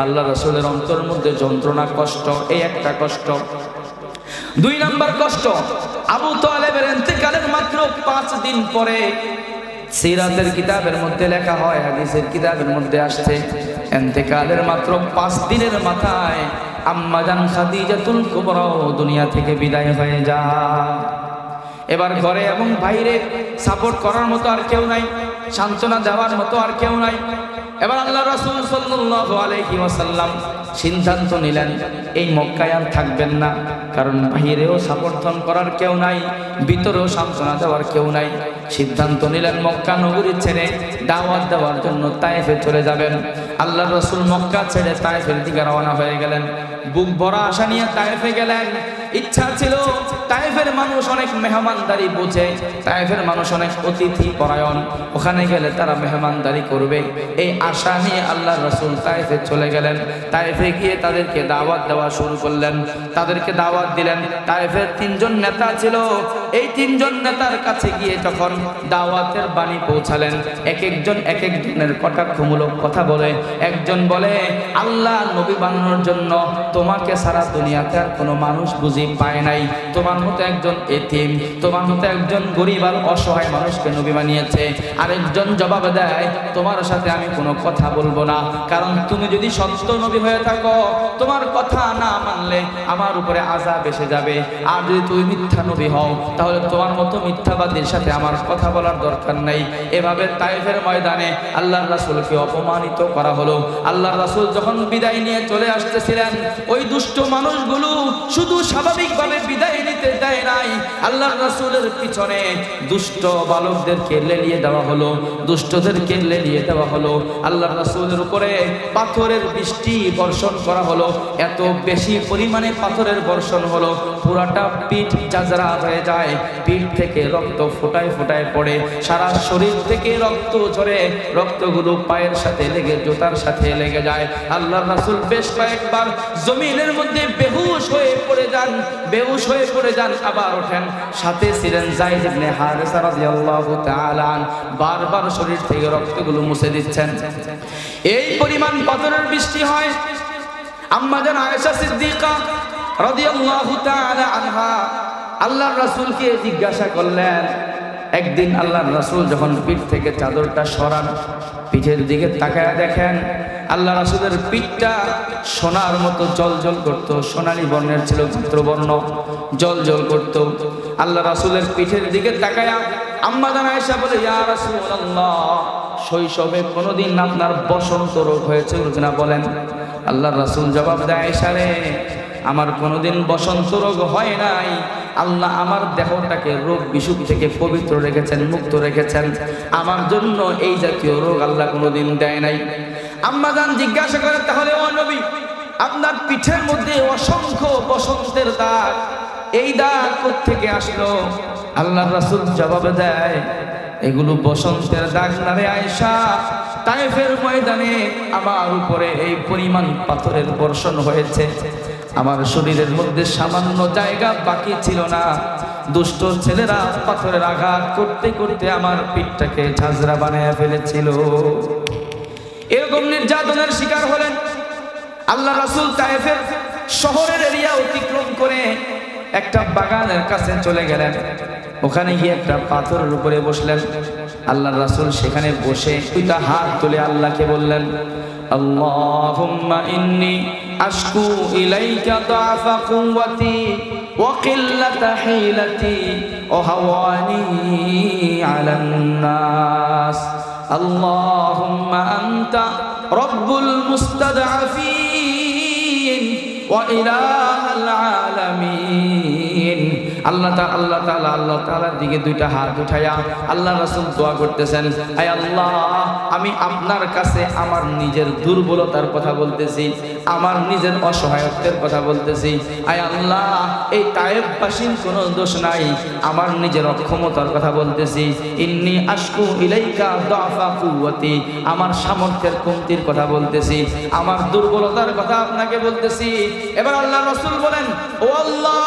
আল্লাহ রাসূলের অন্তরের মধ্যে যন্ত্রণা, কষ্ট, এই একটা কষ্ট। 2 নম্বর কষ্ট, আবু তালেবের ইন্তেকালের মাত্র 5 দিন পরে, সিরাতের কিতাবের মধ্যে লেখা হয়, হাদিসের কিতাবের মধ্যে আসছে, ইন্তেকালের মাত্র 5 দিনের মাথায় আম্মাজান খাদিজাতুল কুবরা দুনিয়া থেকে বিদায় হয়ে যায়। এবার ঘরে এবং বাইরে সাপোর্ট করার মতো আর কেউ নাই, সান্ত্বনা দেওয়ার মতো আর কেউ নাই। এবার আল্লাহ রাসূল সাল্লাল্লাহু আলাইহি ওয়াসাল্লাম সিদ্ধান্ত নিলেন এই মক্কায় আর থাকবেন না, কারণ বাহিরেও সমর্থন করার কেউ নাই, ভিতরেও সান্ত্বনা দেওয়ার কেউ নাই। সিদ্ধান্ত নিলেন মক্কা নগরী ছেড়ে দাওয়াত দেওয়ার জন্য তায়েফে চলে যাবেন। আল্লাহ রাসূল মক্কা ছেড়ে তায়েফের দিকে রওনা হয়ে গেলেন। বুক ভরা আশা নিয়ে তায়েফে গেলেন। ইচ্ছা ছিল, তায়েফের মানুষ অনেক মেহমানদারি বোঝে, তায়েফের মানুষ অনেক অতিথি পরায়ণ, ওখানে গেলে তারা মেহমানদারি করবে, এই আশা নিয়ে আল্লাহ রাসূল তায়েফে চলে গেলেন। তায়েফে গিয়ে তাদেরকে দাওয়াত দেওয়া শুরু করলেন, তাদেরকে দাওয়াত দিলেন। তায়েফের 3 জন নেতা ছিল, এই 3 জন নেতার কাছে গিয়ে যখন দাওয়াতের বাণী পৌঁছালেন, এক একজনের কটাক্ষমূলক কথা বলে। একজন বলে, আল্লাহ নবী বানানোর জন্য তোমাকে সারা দুনিয়াতে আর কোনো মানুষ বুঝি নসিব পায় নাই, তোমার মতো একজন এতিম, তোমার মতো একজন গরিব আর অসহায় মানুষকে নবী বানিয়েছে। আরেকজন জবাব দেয়, তোমার সাথে আমি কোনো কথা বলবো না, কারণ তুমি যদি সত্য নবী হয়ে থাকো, তোমার কথা না মানলে আমার উপরে আযাব এসে যাবে। আর যদি তুমি মিথ্যা নবী হও, তাহলে তোমার মতো মিথ্যাবাদীর সাথে আমার কথা বলার দরকার নেই। এভাবে তায়েফের ময়দানে আল্লাহর রাসূলকে অপমানিত করা হলো। আল্লাহর রাসূল যখন বিদায় নিয়ে চলে আসতেছিলেন, ওই দুষ্ট মানুষগুলো শুধু স্বাভাবিকভাবে বিদায় নিতে দেয় নাই, আল্লাহর রাসূলের পিছনে দুষ্ট বালকদেরকে লেলিয়ে দেওয়া হলো, দুষ্টদেরকে লেলিয়ে দেওয়া হলো। আল্লাহর রাসূলের উপরে পাথরের বৃষ্টি বর্ষণ করা হলো। এত বেশি পরিমাণে পাথরের বর্ষণ হলো, পুরাটা পিঠ জাজরা হয়ে যায়, পিঠ থেকে রক্ত ফোটায় ফোটায় পড়ে, সারা শরীর থেকে রক্ত ঝরে, রক্তগুলো পায়ের সাথে লেগে জুতার সাথে লেগে যায়। আল্লাহর রাসূল বেশ কয়েকবার জমিনের মধ্যে বেহুশ হয়ে পড়ে যান, বেহুশ হয়ে পড়ে যান, আবার ওঠেন। সাথে ছিলেন যায়েদ ইবনে হারেসা রাদিয়াল্লাহু তাআলা আন, বারবার শরীর থেকে রক্তগুলো মুছে দিচ্ছেন। এই পরিমাণ পাথরের বৃষ্টি হয়। আম্মা জান আয়েশা সিদ্দিকা রাদিয়াল্লাহু তাআলা আনহা আল্লাহর রাসূলকে জিজ্ঞাসা করলেন, একদিন আল্লাহর রাসূল যখন পিঠ থেকে চাদরটা সরান, পিঠের দিকে তাকায় দেখেন আল্লাহ রাসূলের পিঠটা সোনার মতো জলজল করত, সোনালী বর্ণের ছিল, চিত্রবর্ণ জলজল করত। আল্লাহ রাসূলের পিঠের দিকে তাকায় আম্মা জান আয়েশা বলে, ইয়া রাসূলুল্লাহ, শৈশবে কোনোদিন আপনার বসন্ত রোগ হয়েছিল কিনা বলেন। আল্লাহর রাসূল জবাব দেয়, আয়েশা রে, আমার কোনোদিন বসন্ত রোগ হয় নাই। আল্লাহ আমার দেহটাকে রোগ বিসুখ থেকে পবিত্র রেখেছেন, মুক্ত রেখেছেন, আমার জন্য এই জাতীয় রোগ আল্লাহ কোনোদিন দেয় নাই। আম্মা জান জিজ্ঞাসা করে, তাহলে ও নবী, আপনার পিঠের মধ্যে অসংখ্য বসন্তের দাগ, এই দাগ কোত্থেকে আসলো? আল্লাহর রাসূল জবাব দেয়, এগুলো বসন্তের দাগ না রে আয়েশা, তায়েফের ময়দানে আমার উপরে এই পরিমাণ পাথরের বর্ষণ হয়েছে, আমার শরীরের মধ্যে সামান্য জায়গা বাকি ছিল না, দুষ্ট ছেলেরা পাথরের আঘাত করতে করতে আমার পিঠটাকে ঝাঁঝরা বানিয়ে ফেলেছিল। এরকম নির্যাতনের শিকার হলেন। আল্লাহ রাসূল তায়েফের শহরের এরিয়া অতিক্রম করে একটা বাগানের কাছে চলে গেলেন। ওখানে গিয়ে একটা পাথরের উপরে বসলেন। আল্লাহ রাসূল সেখানে বসে দুইটা হাত তুলে আল্লাহকে বললেন, আল্লাহুম্মা ইন্নী আশকু ইলাইকা দাফা কুওয়াতি ওয়া কিল্লাতা হিলাতি ওয়া হাওয়ানি আলান নাস। আল্লাহুম্মা আনতা রব্বুল মুস্তাদআফিন ওয়া ইলাহাল আলামিন। আল্লাহ তাআলার দিকে দুইটা হাত উঠায়া আল্লাহ রাসূল দোয়া করতেছেন, আয় আল্লাহ, আমি আপনার কাছে আমার নিজের দুর্বলতার কথা বলতেছি, আমার নিজের অসহায়ত্বের কথা বলতেছি। আয় আল্লাহ, এই তায়েফবাসীর কোনো দোষ নাই, আমার নিজের অক্ষমতার কথা বলতেছি। ইন্নী আশকু ইলাইকা দাফা কুওয়াতি, আমার সামর্থ্যের কমতির কথা বলতেছি, আমার দুর্বলতার কথা আপনাকে বলতেছি। এবার আল্লাহ রাসূল বলেন, ও আল্লাহ,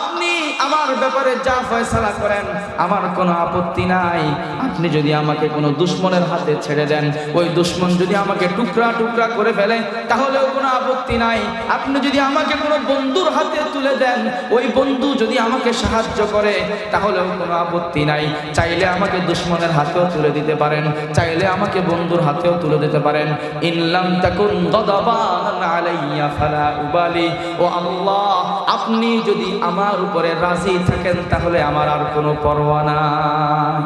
আপনি আমার ব্যাপারে যা ফয়সালা করেন আমার কোনো আপত্তি নাই। আপনি যদি আমাকে কোনো দুশমনের হাতে ছেড়ে দেন, ওই দুশমন যদি আমাকে টুকরা টুকরা করে ফেলে, তাহলেও কোনো আপত্তি নাই। আপনি যদি আমাকে কোনো বন্ধুর হাতে তুলে দেন, ওই বন্ধু যদি আমাকে সাহায্য করে, তাহলেও কোনো আপত্তি নাই। চাইলে আমাকে দুশমনের হাতেও তুলে দিতে পারেন, চাইলে আমাকে বন্ধুর হাতেও তুলে দিতে পারেন। ইনলাম তাকুন গাদাবান আলাইয়া ফালা উবালি। ও আল্লাহ, আপনি যদি আমার উপরে রাজি থাকেন তাহলে আমার আর কোনো পরোয়া নাই।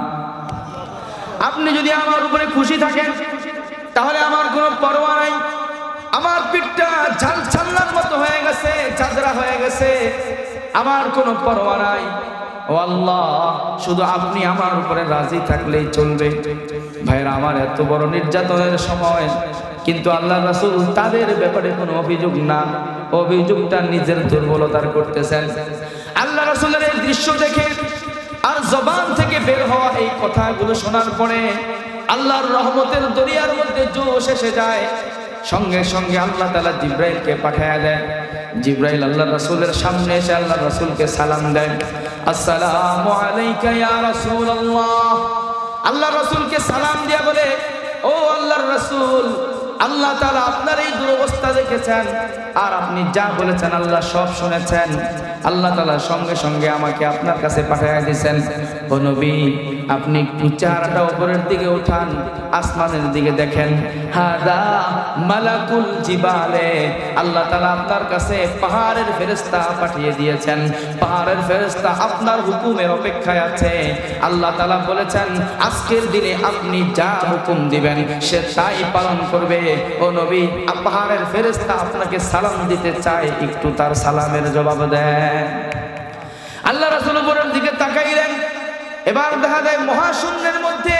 আপনি যদি আমার উপরে খুশি থাকেন তাহলে আমার কোনো পরোয়া নাই। আমার পিঠটা ঝালঝাল্লার মতো হয়ে গেছে, চাদরা হয়ে গেছে, আমার কোনো পরোয়া নাই। ও আল্লাহ, শুধু আপনি আমার উপরে রাজি থাকলেই চলবে। ভাইরা আমার, এত বড় নির্যাতনের সময় কিন্তু আল্লাহ রাসূল তাদের ব্যাপারে কোনো অভিযোগ না, অভিযোগটা নিজের দুর্বলতার করতেছেন। আল্লাহ রাসূলের এই দৃশ্য দেখে আর জবান থেকে বের হওয়া এই কথাগুলো শোনার পরে আল্লাহর রহমতের দরিয়ার মধ্যে জোশ এসে যায়। সঙ্গে সঙ্গে আল্লাহ তাআলা জিবরাইলকে পাঠিয়ে দেন। জিবরাইল আল্লাহ রাসূলের সামনে এসে আল্লাহ রাসূলকে সালাম দেন, আসসালামু আলাইকা ইয়া রাসূলুল্লাহ। আল্লাহ রাসূলকে সালাম দিয়া বলে, ও আল্লাহর রাসূল, আল্লাহ তাআলা আপনার এই দুরবস্থা দেখেছেন আর আপনি যা বলেছেন আল্লাহ সব শুনেছেন। আল্লাহ তাআলা সঙ্গে সঙ্গে আমাকে আপনার কাছে পাঠিয়ে দিয়েছেন। ও নবী, আপনি একটু চেহারাটা উপরের দিকে উঠান, আসমানের দিকে দেখেন। হাদা মালাকুল জিবালে, আল্লাহ তাআলা আপনার কাছে পাহাড়ের ফেরেশতা পাঠিয়ে দিয়েছেন। পাহাড়ের ফেরেশতা আপনার হুকুমের অপেক্ষায় আছে। আল্লাহ তাআলা বলেছেন আজকের দিনে আপনি যা হুকুম দিবেন সে তাই পালন করবে। ও নবী, পাহাড়ের ফেরেশতা আপনাকে সালাম দিতে চায়, একটু তার সালামের জবাব দেন। আল্লাহ রাসূল উপরের দিকে তাকাইলেন। এবার দেখা যায় মহাশূন্যের মধ্যে